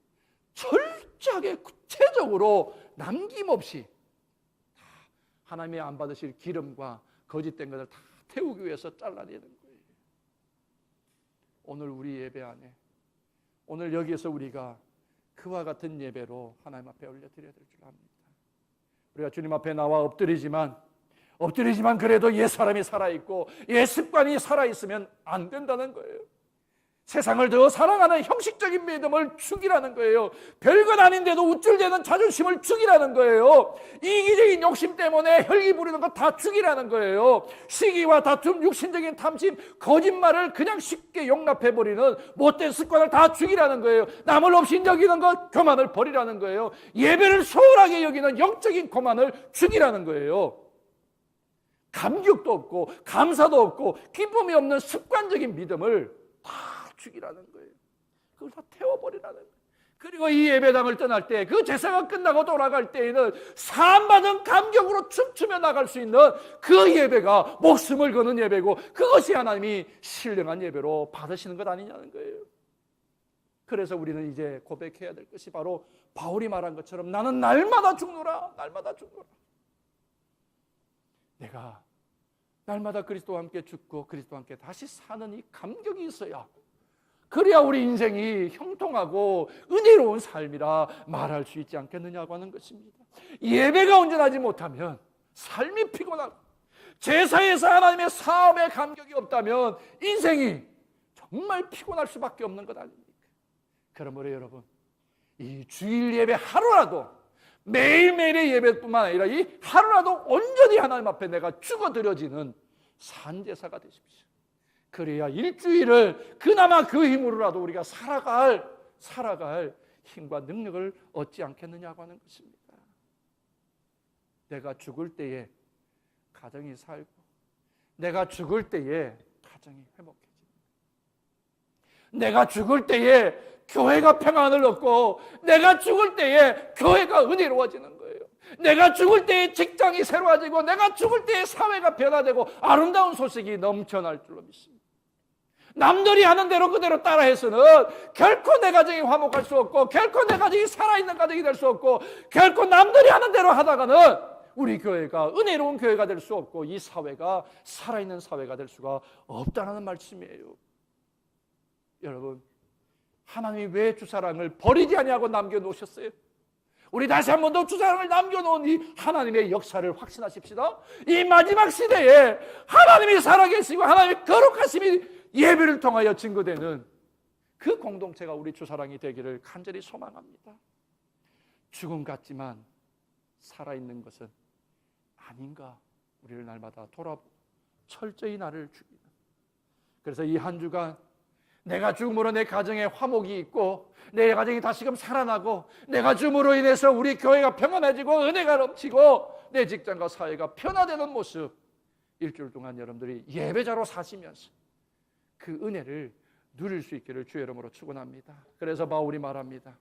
철저하게 구체적으로 남김없이 다 하나님이 안 받으실 기름과 거짓된 것을 다 태우기 위해서 잘라내는 거예요. 오늘 우리 예배 안에, 오늘 여기에서 우리가 그와 같은 예배로 하나님 앞에 올려드려야 될 줄 압니다. 우리가 주님 앞에 나와 엎드리지만 그래도 옛 사람이 살아있고 옛 습관이 살아있으면 안 된다는 거예요. 세상을 더 사랑하는 형식적인 믿음을 죽이라는 거예요. 별것 아닌데도 우쭐대는 자존심을 죽이라는 거예요. 이기적인 욕심 때문에 혈기 부리는 것 다 죽이라는 거예요. 시기와 다툼, 육신적인 탐심, 거짓말을 그냥 쉽게 용납해버리는 못된 습관을 다 죽이라는 거예요. 남을 없이 여기는 것, 교만을 버리라는 거예요. 예배를 소홀하게 여기는 영적인 교만을 죽이라는 거예요. 감격도 없고 감사도 없고 기쁨이 없는 습관적인 믿음을 다 죽이라는 거예요. 그걸 다 태워버리라는 거예요. 그리고 이 예배당을 떠날 때, 그 제사가 끝나고 돌아갈 때에는 사함받은 감격으로 춤추며 나갈 수 있는 그 예배가 목숨을 거는 예배고, 그것이 하나님이 신령한 예배로 받으시는 것 아니냐는 거예요. 그래서 우리는 이제 고백해야 될 것이 바로 바울이 말한 것처럼 나는 날마다 죽노라, 날마다 죽노라. 내가 날마다 그리스도와 함께 죽고 그리스도와 함께 다시 사는 이 감격이 있어야, 그래야 우리 인생이 형통하고 은혜로운 삶이라 말할 수 있지 않겠느냐고 하는 것입니다. 예배가 온전하지 못하면 삶이 피곤하고, 제사에서 하나님의 사업의 감격이 없다면 인생이 정말 피곤할 수밖에 없는 것 아닙니까? 그러므로 여러분, 이 주일 예배 하루라도, 매일매일의 예배뿐만 아니라 이 하루라도 온전히 하나님 앞에 내가 죽어드려지는 산제사가 되십시오. 그래야 일주일을 그나마 그 힘으로라도 우리가 살아갈 힘과 능력을 얻지 않겠느냐고 하는 것입니다. 내가 죽을 때에 가정이 살고, 내가 죽을 때에 가정이 회복해집니다. 내가 죽을 때에 교회가 평안을 얻고 내가 죽을 때에 교회가 은혜로워지는 거예요. 내가 죽을 때에 직장이 새로워지고 내가 죽을 때에 사회가 변화되고 아름다운 소식이 넘쳐날 줄로 믿습니다. 남들이 하는 대로 그대로 따라해서는 결코 내 가정이 화목할 수 없고 결코 내 가정이 살아있는 가정이 될 수 없고 결코 남들이 하는 대로 하다가는 우리 교회가 은혜로운 교회가 될 수 없고 이 사회가 살아있는 사회가 될 수가 없다는 말씀이에요. 여러분, 하나님이 왜 주사랑을 버리지 아니하고 남겨놓으셨어요? 우리 다시 한 번 더 주사랑을 남겨놓은 이 하나님의 역사를 확신하십시다. 이 마지막 시대에 하나님이 살아계시고 하나님의 거룩하심이 예배를 통하여 증거되는 그 공동체가 우리 주사랑이 되기를 간절히 소망합니다. 죽음 같지만 살아있는 것은 아닌가 우리를 날마다 돌아보고 철저히 나를 죽이는, 그래서 이 한 주간 내가 죽음으로 내 가정에 화목이 있고 내 가정이 다시금 살아나고 내가 죽음으로 인해서 우리 교회가 평안해지고 은혜가 넘치고 내 직장과 사회가 변화되는 모습, 일주일 동안 여러분들이 예배자로 사시면서 그 은혜를 누릴 수 있기를 주의 이름으로 축원합니다. 그래서 바울이 말합니다.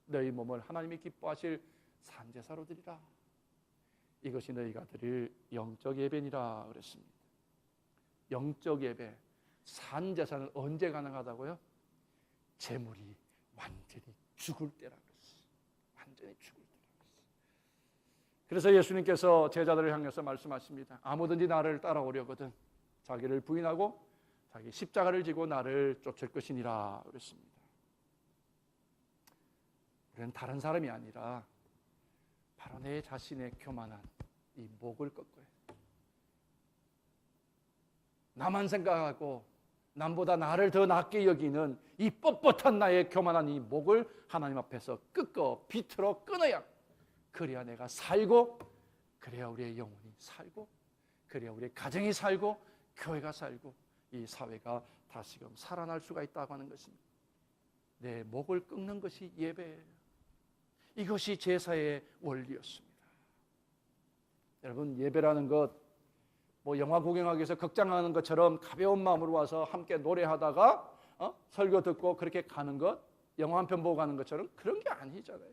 너희 몸을 하나님이 기뻐하실 산제사로 드리라. 이것이 너희가 드릴 영적 예배니라 그랬습니다. 영적 예배, 산제사는 언제 가능하다고요? 재물이 완전히 죽을 때라 그랬어요. 완전히 죽을 때라 그랬어요. 그래서 예수님께서 제자들을 향해서 말씀하십니다. 아무든지 나를 따라오려거든 자기를 부인하고 자기 십자가를 지고 나를 쫓을 것이니라 그랬습니다. 우리는 다른 사람이 아니라 바로 내 자신의 교만한 이 목을 꺾어야 돼. 나만 생각하고 남보다 나를 더 낮게 여기는 이 뻣뻣한 나의 교만한 이 목을 하나님 앞에서 꺾어 비틀어 끊어야, 그래야 내가 살고, 그래야 우리의 영혼이 살고, 그래야 우리의 가정이 살고 교회가 살고 이 사회가 다시금 살아날 수가 있다고 하는 것입니다. 내 목을 꺾는 것이 예배예요. 이것이 제사의 원리였습니다. 여러분, 예배라는 것, 뭐 영화 구경하기 위해서 극장 가는 것처럼 가벼운 마음으로 와서 함께 노래하다가 설교 듣고 그렇게 가는 것, 영화 한 편 보고 가는 것처럼 그런 게 아니잖아요.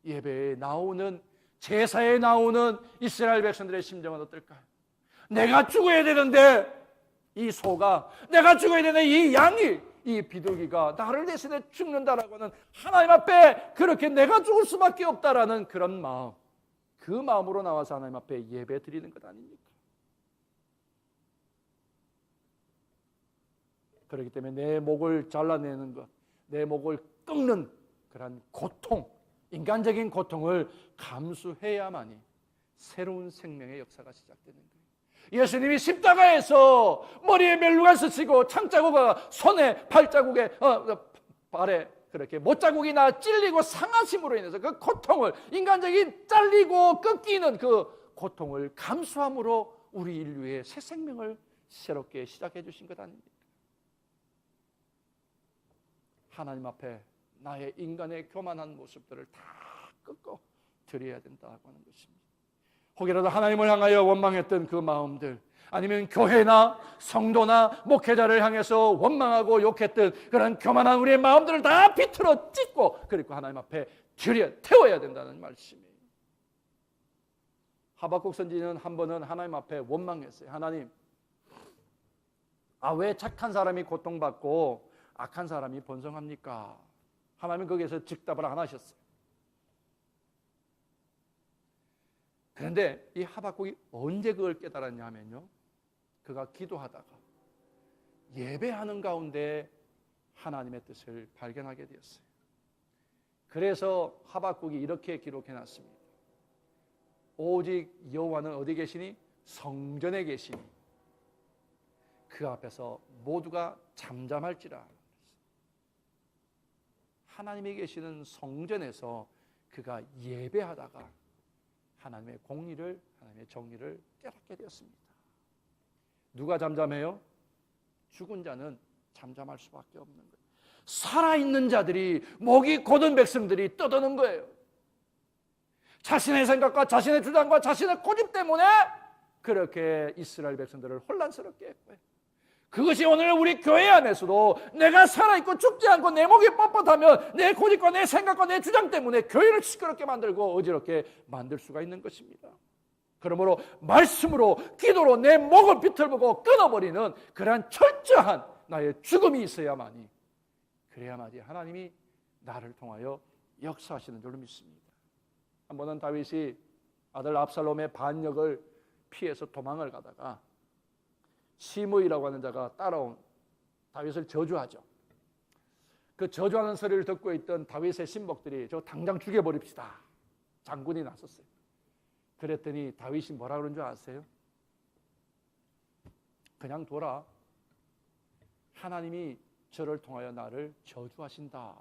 예배에 나오는, 제사에 나오는 이스라엘 백성들의 심정은 어떨까요? 내가 죽어야 되는데 이 소가, 내가 죽어야 되는 이 양이, 이 비둘기가 나를 대신에 죽는다라고 하는 하나님 앞에 그렇게 내가 죽을 수밖에 없다라는 그런 마음, 그 마음으로 나와서 하나님 앞에 예배 드리는 것 아닙니까? 그렇기 때문에 내 목을 잘라내는 것, 내 목을 꺾는 그런 고통, 인간적인 고통을 감수해야만이 새로운 생명의 역사가 시작되는 거예요. 예수님이 십자가에서 머리에 멜루가 스치고 창자국가 손에 발자국에 발에 그렇게 못자국이 나 찔리고 상하심으로 인해서 그 고통을, 인간적인 잘리고 꺾이는 그 고통을 감수함으로 우리 인류의 새 생명을 새롭게 시작해 주신 것 아닙니까? 하나님 앞에 나의 인간의 교만한 모습들을 다 꺾어 드려야 된다고 하는 것입니다. 혹이라도 하나님을 향하여 원망했던 그 마음들, 아니면 교회나 성도나 목회자를 향해서 원망하고 욕했던 그런 교만한 우리의 마음들을 다 비틀어 찢고, 그리고 하나님 앞에 태워야 된다는 말씀이에요. 하박국 선지자는 한 번은 하나님 앞에 원망했어요. 하나님, 왜 착한 사람이 고통받고 악한 사람이 번성합니까? 하나님은 거기에서 즉답을 안 하셨어요. 그런데 이 하박국이 언제 그걸 깨달았냐 하면요, 그가 기도하다가 예배하는 가운데 하나님의 뜻을 발견하게 되었어요. 그래서 하박국이 이렇게 기록해놨습니다. 오직 여호와는 어디 계시니? 성전에 계시니 그 앞에서 모두가 잠잠할지라. 하나님이 계시는 성전에서 그가 예배하다가 하나님의 공의를, 하나님의 정의를 깨닫게 되었습니다. 누가 잠잠해요? 죽은 자는 잠잠할 수밖에 없는 거예요. 살아있는 자들이, 목이 곧은 백성들이 떠드는 거예요. 자신의 생각과 자신의 주장과 자신의 고집 때문에 그렇게 이스라엘 백성들을 혼란스럽게 했고요. 그것이 오늘 우리 교회 안에서도 내가 살아있고 죽지 않고 내 목이 뻣뻣하면 내 고집과 내 생각과 내 주장 때문에 교회를 시끄럽게 만들고 어지럽게 만들 수가 있는 것입니다. 그러므로 말씀으로 기도로 내 목을 비틀고 끊어버리는 그러한 철저한 나의 죽음이 있어야만이, 그래야만이 하나님이 나를 통하여 역사하시는 줄로 믿습니다. 한 번은 다윗이 아들 압살롬의 반역을 피해서 도망을 가다가 시므이라고 하는 자가 따라온 다윗을 저주하죠. 그 저주하는 소리를 듣고 있던 다윗의 신복들이 저 당장 죽여버립시다, 장군이 나섰어요. 그랬더니 다윗이 뭐라 그런 줄 아세요? 그냥 둬라, 하나님이 저를 통하여 나를 저주하신다.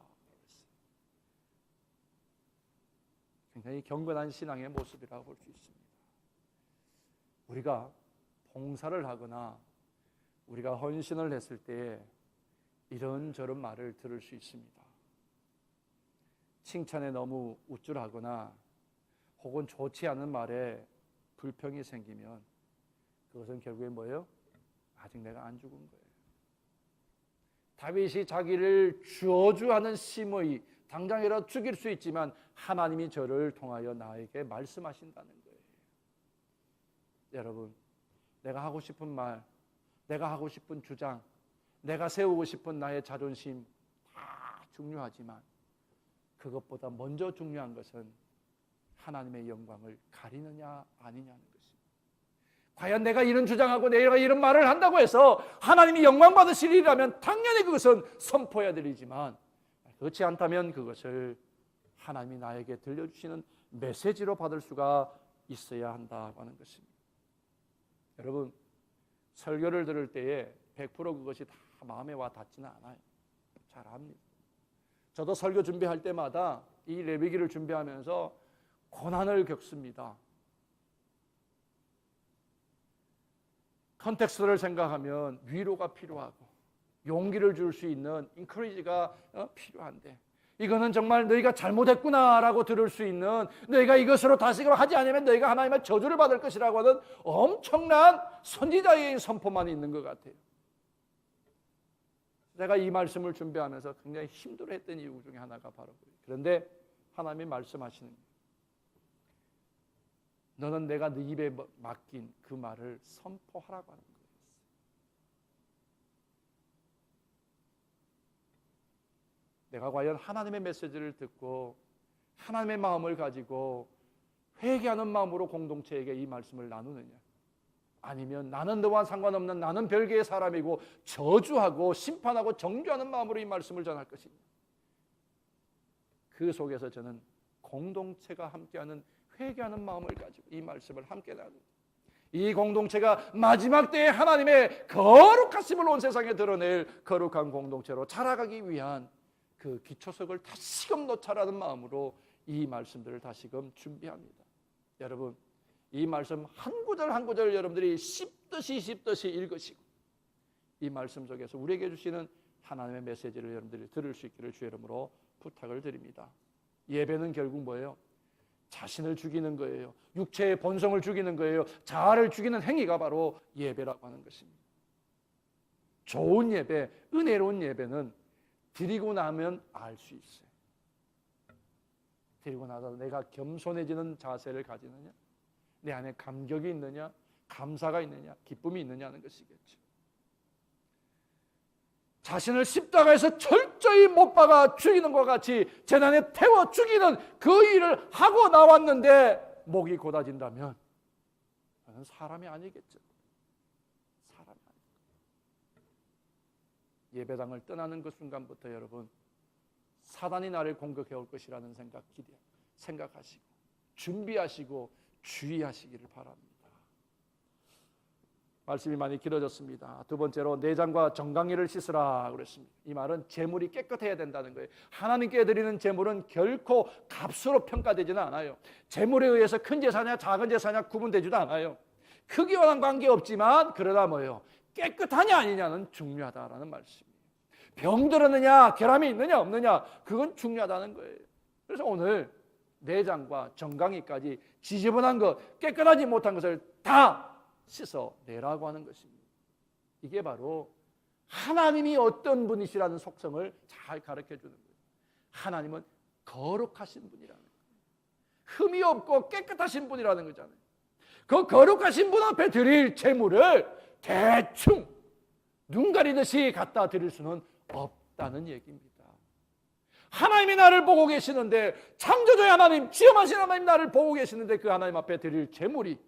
굉장히 경건한 신앙의 모습이라고 볼 수 있습니다. 우리가 봉사를 하거나 우리가 헌신을 했을 때 이런저런 말을 들을 수 있습니다. 칭찬에 너무 우쭐하거나 혹은 좋지 않은 말에 불평이 생기면 그것은 결국에 뭐예요? 아직 내가 안 죽은 거예요. 다윗이 자기를 저주하는 시므이, 당장이라도 죽일 수 있지만 하나님이 저를 통하여 나에게 말씀하신다는 거예요. 여러분, 내가 하고 싶은 말, 내가 하고 싶은 주장, 내가 세우고 싶은 나의 자존심 다 중요하지만 그것보다 먼저 중요한 것은 하나님의 영광을 가리느냐 아니냐는 것입니다. 과연 내가 이런 주장하고 내가 이런 말을 한다고 해서 하나님이 영광 받으실 일이라면 당연히 그것은 선포해야 될 일이지만, 그렇지 않다면 그것을 하나님이 나에게 들려주시는 메시지로 받을 수가 있어야 한다고 하는 것입니다. 여러분, 설교를 들을 때에 100% 그것이 다 마음에 와 닿지는 않아요. 잘 압니다. 저도 설교 준비할 때마다 이 레위기를 준비하면서 고난을 겪습니다. 컨텍스트를 생각하면 위로가 필요하고 용기를 줄 수 있는 인커리지가 필요한데, 이거는 정말 너희가 잘못했구나라고 들을 수 있는, 너희가 이것으로 다시금 하지 않으면 너희가 하나님의 저주를 받을 것이라고 하는 엄청난 선지자의 선포만 있는 것 같아요. 제가 이 말씀을 준비하면서 굉장히 힘들어했던 이유 중에 하나가 바로 그래요. 그런데 하나님이 말씀하시는 거예요. 너는 내가 네 입에 맡긴 그 말을 선포하라고 하는 거예요. 내가 과연 하나님의 메시지를 듣고 하나님의 마음을 가지고 회개하는 마음으로 공동체에게 이 말씀을 나누느냐, 아니면 나는 너와 상관없는, 나는 별개의 사람이고 저주하고 심판하고 정죄하는 마음으로 이 말씀을 전할 것이냐. 그 속에서 저는 공동체가 함께하는 회개하는 마음을 가지고 이 말씀을 함께 나누고, 이 공동체가 마지막 때에 하나님의 거룩하심을 온 세상에 드러낼 거룩한 공동체로 자라가기 위한 그 기초석을 다시금 놓자라는 마음으로 이 말씀들을 다시금 준비합니다. 여러분, 이 말씀 한 구절 한 구절 여러분들이 씹듯이 읽으시고 이 말씀 속에서 우리에게 주시는 하나님의 메시지를 여러분들이 들을 수 있기를 주 이름으로 부탁을 드립니다. 예배는 결국 뭐예요? 자신을 죽이는 거예요. 육체의 본성을 죽이는 거예요. 자아를 죽이는 행위가 바로 예배라고 하는 것입니다. 좋은 예배, 은혜로운 예배는 드리고 나면 알 수 있어요. 드리고 나서 내가 겸손해지는 자세를 가지느냐, 내 안에 감격이 있느냐, 감사가 있느냐, 기쁨이 있느냐는 것이겠죠. 자신을 십자가에서 철저히 못 박아 죽이는 것 같이 재단에 태워 죽이는 그 일을 하고 나왔는데 목이 곧아진다면 그는 사람이 아니겠죠. 사람이 아니겠죠. 예배당을 떠나는 그 순간부터 여러분, 사단이 나를 공격해 올 것이라는 생각하시고 준비하시고 주의하시기를 바랍니다. 말씀이 많이 길어졌습니다. 두 번째로 내장과 정강이를 씻으라 그랬습니다. 이 말은 제물이 깨끗해야 된다는 거예요. 하나님께 드리는 제물은 결코 값으로 평가되지는 않아요. 제물에 의해서 큰 제사냐 작은 제사냐 구분되지도 않아요. 크기와는 관계없지만 그러나 뭐예요? 깨끗하냐 아니냐는 중요하다라는 말씀이에요. 병들었느냐 결함이 있느냐 없느냐 그건 중요하다는 거예요. 그래서 오늘 내장과 정강이까지 지저분한 것, 깨끗하지 못한 것을 다 씻어내라고 하는 것입니다. 이게 바로 하나님이 어떤 분이시라는 속성을 잘 가르쳐 주는 거예요. 하나님은 거룩하신 분이라는 거예요. 흠이 없고 깨끗하신 분이라는 거잖아요. 그 거룩하신 분 앞에 드릴 제물을 대충 눈 가리듯이 갖다 드릴 수는 없다는 얘기입니다. 하나님이 나를 보고 계시는데, 창조주의 하나님, 지엄하신 하나님 나를 보고 계시는데 그 하나님 앞에 드릴 제물이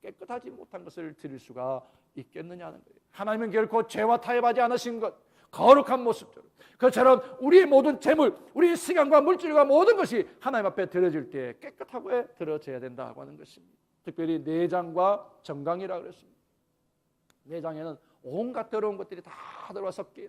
깨끗하지 못한 것을 드릴 수가 있겠느냐는 거예요. 하나님은 결코 죄와 타협하지 않으신 것, 거룩한 모습처럼, 그처럼 우리의 모든 재물, 우리의 시간과 물질과 모든 것이 하나님 앞에 드려질 때 깨끗하게 드려져야 된다고 하는 것입니다. 특별히 내장과 정강이라고 그랬습니다. 내장에는 온갖 더러운 것들이 다 들어와 섞여요.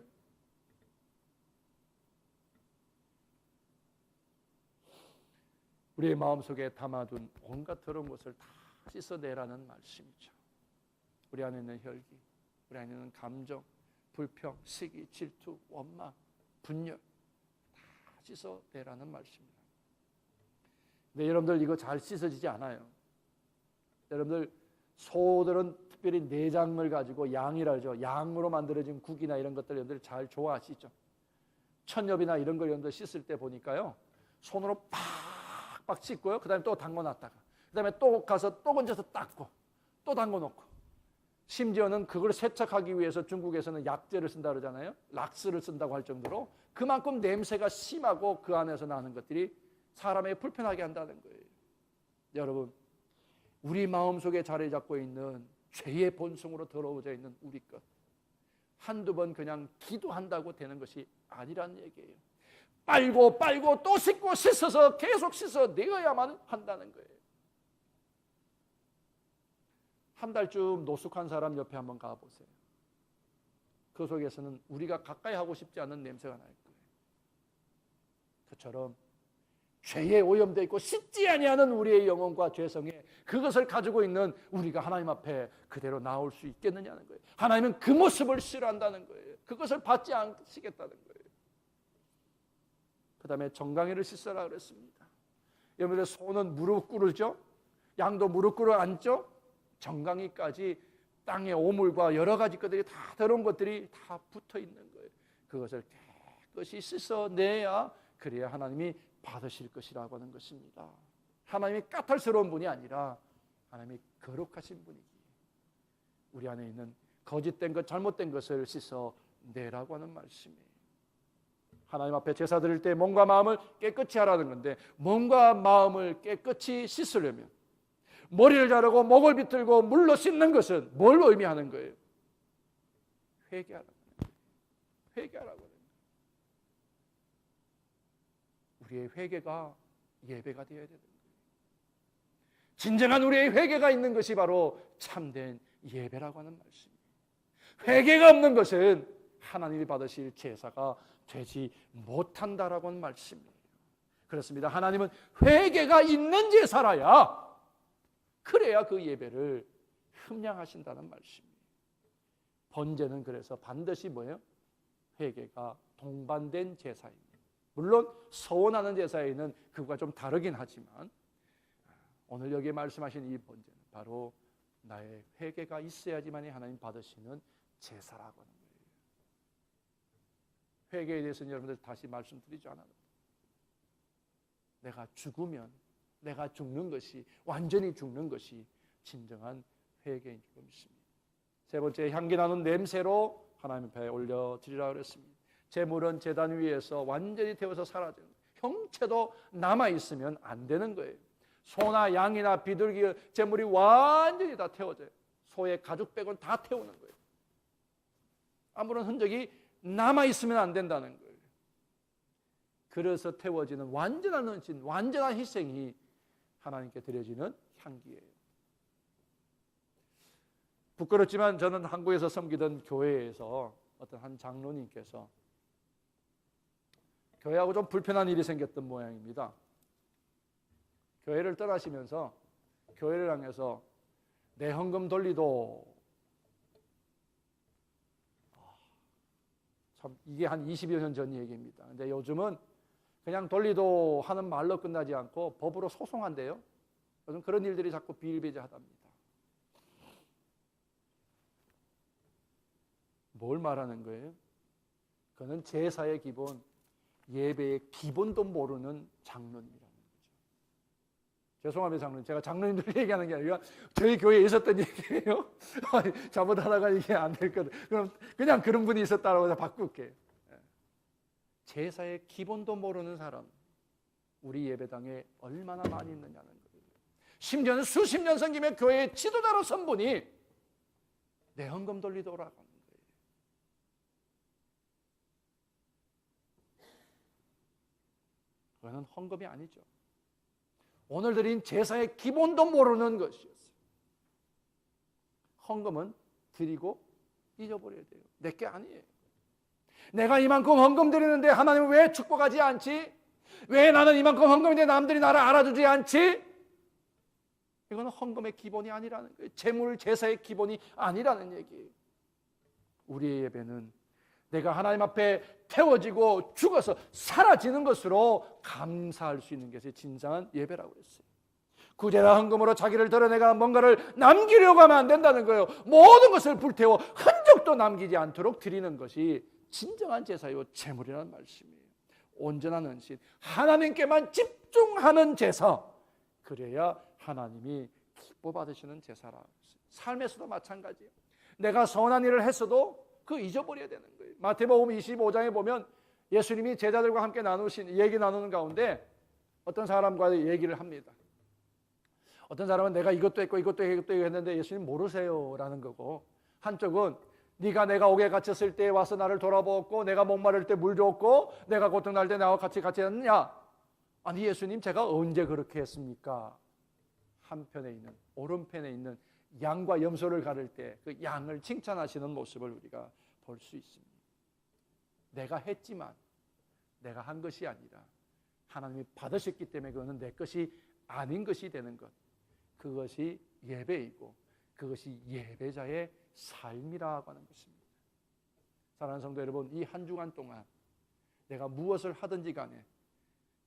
우리의 마음속에 담아둔 온갖 더러운 것을 다 씻어내라는 말씀이죠. 우리 안에 있는 혈기, 우리 안에 있는 감정, 불평, 시기, 질투, 원망, 분열 다 씻어내라는 말씀입니다. 근데 여러분들 이거 잘 씻어지지 않아요. 여러분들 소들은 특별히 내장을 가지고 양이라 그러죠. 양으로 만들어진 국이나 이런 것들 여러분들 잘 좋아하시죠. 천엽이나 이런 걸 여러분들 씻을 때 보니까요, 손으로 팍팍 씻고요, 그 다음에 또 담궈놨다가 그 다음에 또 가서 또 건져서 닦고 또 담궈놓고, 심지어는 그걸 세척하기 위해서 중국에서는 약재를 쓴다 그러잖아요. 락스를 쓴다고 할 정도로 그만큼 냄새가 심하고 그 안에서 나는 것들이 사람에게 불편하게 한다는 거예요. 여러분, 우리 마음속에 자리 잡고 있는 죄의 본성으로 더러워져 있는 우리 것, 한두 번 그냥 기도한다고 되는 것이 아니라는 얘기예요. 빨고 또 씻고 씻어서 계속 씻어내어야만 한다는 거예요. 한 달쯤 노숙한 사람 옆에 한번 가보세요. 그 속에서는 우리가 가까이 하고 싶지 않은 냄새가 날 거예요. 그처럼 죄에 오염되어 있고 씻지 아니하는 우리의 영혼과 죄성에 그것을 가지고 있는 우리가 하나님 앞에 그대로 나올 수 있겠느냐는 거예요. 하나님은 그 모습을 싫어한다는 거예요. 그것을 받지 않으시겠다는 거예요. 그 다음에 정강이를 씻어라 그랬습니다. 여러분들 소는 무릎 꿇으죠? 양도 무릎 꿇어 앉죠? 정강이까지 땅의 오물과 여러 가지 것들이 다 더러운 것들이 다 붙어 있는 거예요. 그것을 깨끗이 씻어내야 그래야 하나님이 받으실 것이라고 하는 것입니다. 하나님이 까탈스러운 분이 아니라 하나님이 거룩하신 분이기에 우리 안에 있는 거짓된 것, 잘못된 것을 씻어내라고 하는 말씀이에요. 하나님 앞에 제사 드릴 때 몸과 마음을 깨끗이 하라는 건데, 몸과 마음을 깨끗이 씻으려면 머리를 자르고 목을 비틀고 물로 씻는 것은 뭘 의미하는 거예요? 회개하라는 거예요. 회개하라고 해요. 우리의 회개가 예배가 되어야 되는 거예요. 진정한 우리의 회개가 있는 것이 바로 참된 예배라고 하는 말씀이에요. 회개가 없는 것은 하나님이 받으실 제사가 되지 못한다라고 하는 말씀이에요. 그렇습니다. 하나님은 회개가 있는 제사라야, 그래야 그 예배를 흠량하신다는 말씀이에요. 번제는 그래서 반드시 뭐예요? 회개가 동반된 제사입니다. 물론 서원하는 제사에는 그거가 좀 다르긴 하지만 오늘 여기에 말씀하신 이 번제는 바로 나의 회개가 있어야지만이 하나님 받으시는 제사라고 하는 거예요. 회개에 대해서는 여러분들 다시 말씀드리지 않아도, 내가 죽으면, 내가 죽는 것이, 완전히 죽는 것이 진정한 회개인 줄 믿습니다. 세 번째, 향기 나는 냄새로 하나님 앞에 올려드리라 그랬습니다. 제물은 제단 위에서 완전히 태워서 사라져요. 형체도 남아있으면 안 되는 거예요. 소나 양이나 비둘기 제물이 완전히 다 태워져요. 소의 가죽 빼고는 다 태우는 거예요. 아무런 흔적이 남아있으면 안 된다는 거예요. 그래서 태워지는 완전한 헌신, 완전한 희생이 하나님께 드려지는 향기예요. 부끄럽지만 저는 한국에서 섬기던 교회에서 어떤 한 장로님께서 교회하고 좀 불편한 일이 생겼던 모양입니다. 교회를 떠나시면서 교회를 향해서 내 헌금 돌리도, 참 이게 한 20여 년 전 얘기입니다. 근데 요즘은 그냥 돌리도 하는 말로 끝나지 않고 법으로 소송한대요. 요즘 그런 일들이 자꾸 비일비재하답니다. 뭘 말하는 거예요? 그는 제사의 기본, 예배의 기본도 모르는 장로님이라는 거죠. 죄송합니다, 장로님. 제가 장로님들 얘기하는 게 아니라 저희 교회에 있었던 얘기예요. 잘못하다가 이게 안 될 거든. 그럼 그냥 그런 분이 있었다고 해서 바꿀게요. 제사의 기본도 모르는 사람, 우리 예배당에 얼마나 많이 있느냐는 거예요. 심지어는 수십 년 섬기며 교회의 지도자로 선 분이 내 헌금 돌리더라고. 그거는 헌금이 아니죠. 오늘 드린 제사의 기본도 모르는 것이었어요. 헌금은 드리고 잊어버려야 돼요. 내게 아니에요. 내가 이만큼 헌금 드리는데 하나님은 왜 축복하지 않지? 왜 나는 이만큼 헌금인데 남들이 나를 알아주지 않지? 이거는 헌금의 기본이 아니라는 거예요. 재물 제사의 기본이 아니라는 얘기예요. 우리의 예배는 내가 하나님 앞에 태워지고 죽어서 사라지는 것으로 감사할 수 있는 것이 진정한 예배라고 했어요. 구제나 헌금으로 자기를 드러내가 뭔가를 남기려고 하면 안 된다는 거예요. 모든 것을 불태워 흔적도 남기지 않도록 드리는 것이 진정한 제사요 제물이라는 말씀이에요. 온전한 헌신, 하나님께만 집중하는 제사, 그래야 하나님이 기뻐 받으시는 제사라고 했어요. 삶에서도 마찬가지예요. 내가 선한 일을 했어도 그거 잊어버려야 되는 거예요. 마태복음 25장에 보면 예수님이 제자들과 함께 얘기 나누는 가운데 어떤 사람과 얘기를 합니다. 어떤 사람은 내가 이것도 했고 이것도 했는데 예수님 모르세요 라는 거고, 한쪽은 네가 내가 옥에 갇혔을 때 와서 나를 돌아보았고 내가 목마를 때 물 줬고 내가 고통날 때 나와 같이 했느냐? 아니 예수님 제가 언제 그렇게 했습니까? 한편에 있는 오른편에 있는 양과 염소를 가를 때 그 양을 칭찬하시는 모습을 우리가 볼 수 있습니다. 내가 했지만 내가 한 것이 아니라 하나님이 받으셨기 때문에 그거는 내 것이 아닌 것이 되는 것, 그것이 예배이고 그것이 예배자의 삶이라고 하는 것입니다. 사랑하는 성도 여러분, 이 한 주간 동안 내가 무엇을 하든지 간에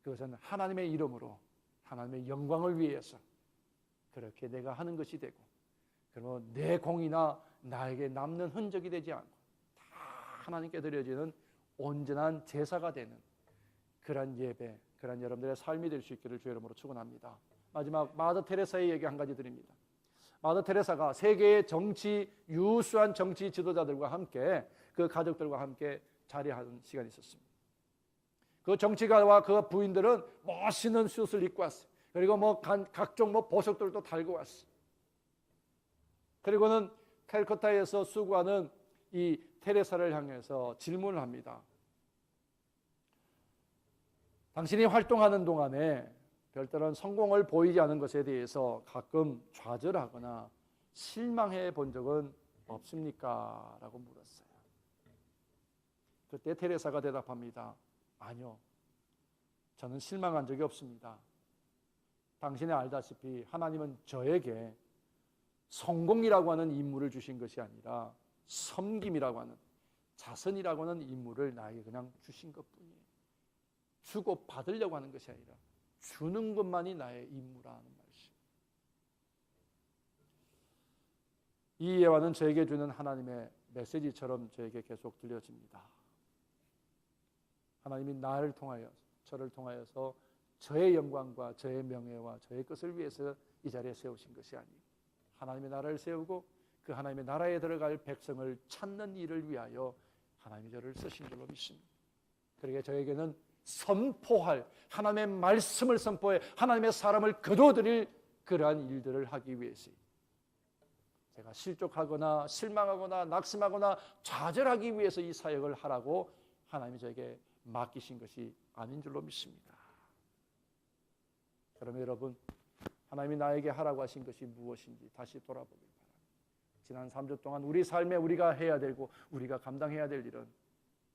그것은 하나님의 이름으로 하나님의 영광을 위해서 그렇게 내가 하는 것이 되고, 그러면 내 공이나 나에게 남는 흔적이 되지 않고 다 하나님께 드려지는 온전한 제사가 되는 그런 예배, 그런 여러분들의 삶이 될 수 있기를 주의 이름으로 축원합니다. 마지막 마더 테레사의 얘기 한 가지 드립니다. 마더 테레사가 세계의 유수한 정치 지도자들과 함께 그 가족들과 함께 자리하는 시간이 있었습니다. 그 정치가와 그 부인들은 멋있는 슛을 입고 왔어요. 그리고 각종 보석들도 달고 왔어요. 그리고는 캘커타에서 수고하는 이 테레사를 향해서 질문을 합니다. 당신이 활동하는 동안에 별다른 성공을 보이지 않은 것에 대해서 가끔 좌절하거나 실망해 본 적은 없습니까? 라고 물었어요. 그때 테레사가 대답합니다. 아니요, 저는 실망한 적이 없습니다. 당신이 알다시피 하나님은 저에게 성공이라고 하는 임무를 주신 것이 아니라 섬김이라고 하는, 자선이라고 하는 임무를 나에게 그냥 주신 것뿐이에요. 주고 받으려고 하는 것이 아니라 주는 것만이 나의 임무라는 말씀. 이 예화는 저에게 주는 하나님의 메시지처럼 저에게 계속 들려집니다. 하나님이 나를 통하여, 저를 통하여서 저의 영광과 저의 명예와 저의 것을 위해서 이 자리에 세우신 것이 아니에요. 하나님의 나라를 세우고 그 하나님의 나라에 들어갈 백성을 찾는 일을 위하여 하나님이 저를 쓰신 줄로 믿습니다. 그러기에 저에게는 선포할, 하나님의 말씀을 선포해 하나님의 사람을 거둬들일 그러한 일들을 하기 위해서, 제가 실족하거나 실망하거나 낙심하거나 좌절하기 위해서 이 사역을 하라고 하나님이 저에게 맡기신 것이 아닌 줄로 믿습니다. 그러면 여러분, 하나님이 나에게 하라고 하신 것이 무엇인지 다시 돌아보길 바랍니다. 지난 3주 동안 우리 삶에 우리가 해야 되고 우리가 감당해야 될 일은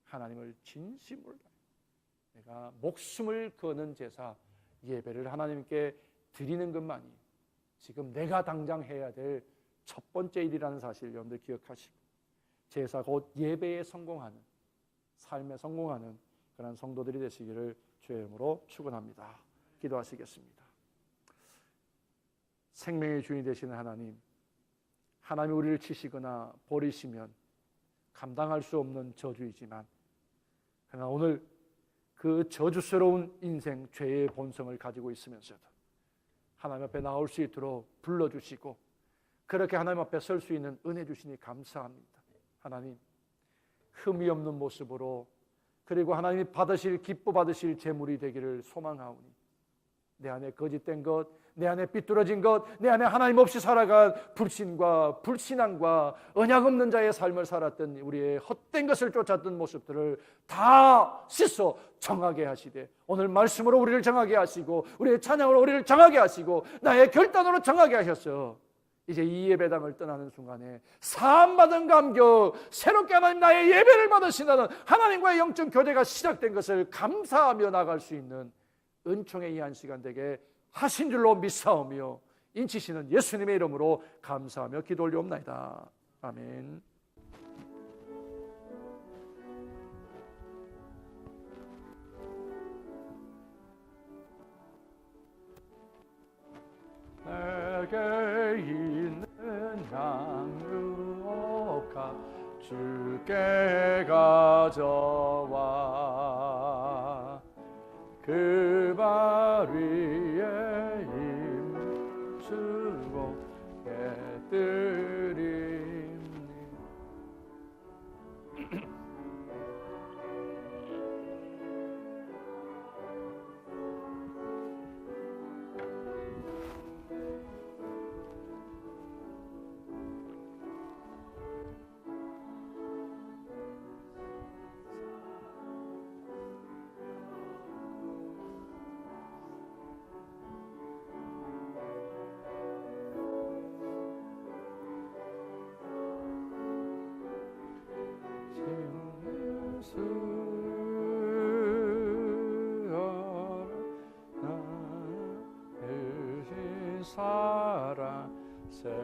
하나님을 진심으로 내가 목숨을 거는 제사, 예배를 하나님께 드리는 것만이 지금 내가 당장 해야 될 첫 번째 일이라는 사실 여러분들 기억하시고, 제사 곧 예배에 성공하는, 삶에 성공하는 그런 성도들이 되시기를 주의 이름으로 축원합니다. 기도하시겠습니다. 생명의 주인이 되시는 하나님, 하나님이 우리를 치시거나 버리시면 감당할 수 없는 저주이지만, 그러나 오늘 그 저주스러운 인생, 죄의 본성을 가지고 있으면서도 하나님 앞에 나올 수 있도록 불러주시고, 그렇게 하나님 앞에 설 수 있는 은혜 주시니 감사합니다. 하나님, 흠이 없는 모습으로, 그리고 하나님이 기뻐 받으실 제물이 되기를 소망하오니, 내 안에 거짓된 것, 내 안에 삐뚤어진 것, 내 안에 하나님 없이 살아간 불신과 불신앙과 언약 없는 자의 삶을 살았던 우리의 헛된 것을 쫓았던 모습들을 다 씻어 정하게 하시되, 오늘 말씀으로 우리를 정하게 하시고, 우리의 찬양으로 우리를 정하게 하시고, 나의 결단으로 정하게 하셔서 이제 이 예배당을 떠나는 순간에 사함받은 감격, 새롭게 하나님 나의 예배를 받으신다는 하나님과의 영적 교제가 시작된 것을 감사하며 나갈 수 있는 은총의 이 한 시간 되게 하신 줄로 믿사오며, 인치시는 예수님의 이름으로 감사하며 기도 올리옵나이다. 아멘. 내게 있는 양육가 주께 가져와, 그 발 위에 힘주고 깨뜨리니. 사랑 세여놓았네.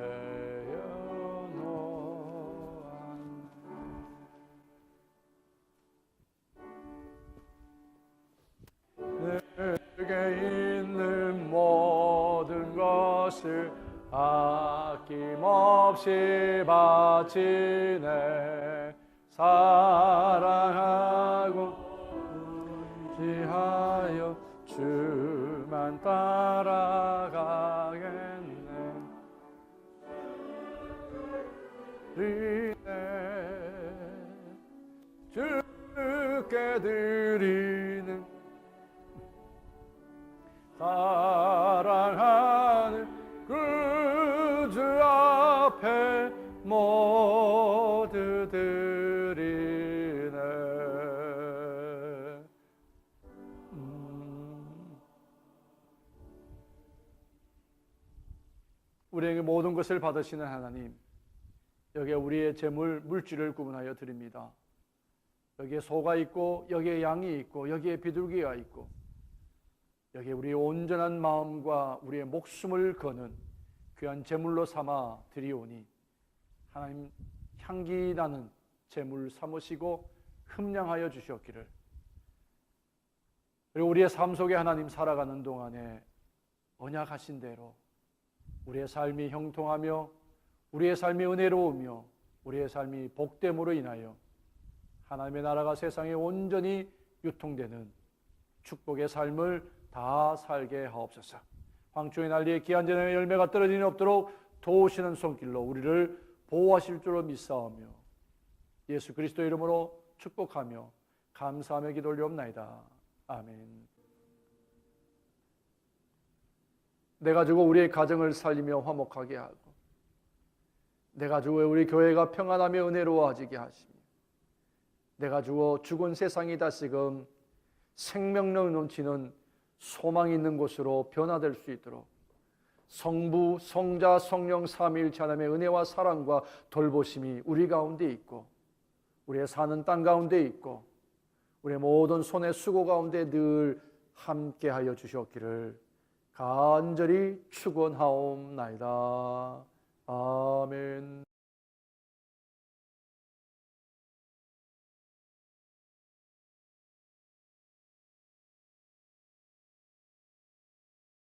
내게 있는 모든 것을 아낌없이 바치네. 사랑하고 의지하여 주만 따라가겠네. 주께 드리는 사랑하는 그 주 앞에 모두 드리네. 우리에게 모든 것을 받으시는 하나님, 여기에 우리의 재물, 물질을 구분하여 드립니다. 여기에 소가 있고, 여기에 양이 있고, 여기에 비둘기가 있고, 여기에 우리의 온전한 마음과 우리의 목숨을 거는 귀한 재물로 삼아 드리오니, 하나님 향기 나는 재물 삼으시고 흠량하여 주셨기를, 그리고 우리의 삶 속에 하나님 살아가는 동안에 언약하신 대로 우리의 삶이 형통하며, 우리의 삶이 은혜로우며, 우리의 삶이 복됨으로 인하여 하나님의 나라가 세상에 온전히 유통되는 축복의 삶을 다 살게 하옵소서. 황초의 난리에 귀한 재능의 열매가 떨어지니 없도록 도우시는 손길로 우리를 보호하실 줄로 믿사오며, 예수 그리스도 이름으로 축복하며 감사하며 기도 올리옵나이다. 아멘. 내가 주고 우리의 가정을 살리며 화목하게 하고, 내가 주고 우리 교회가 평안하며 은혜로워지게 하시며, 내가 주어 죽은 세상이 다시금 생명력 넘치는 소망 있는 곳으로 변화될 수 있도록 성부, 성자, 성령 삼위일체 하나님의 은혜와 사랑과 돌보심이 우리 가운데 있고, 우리의 사는 땅 가운데 있고, 우리의 모든 손의 수고 가운데 늘 함께하여 주셨기를 간절히 축원하옵나이다. 아멘.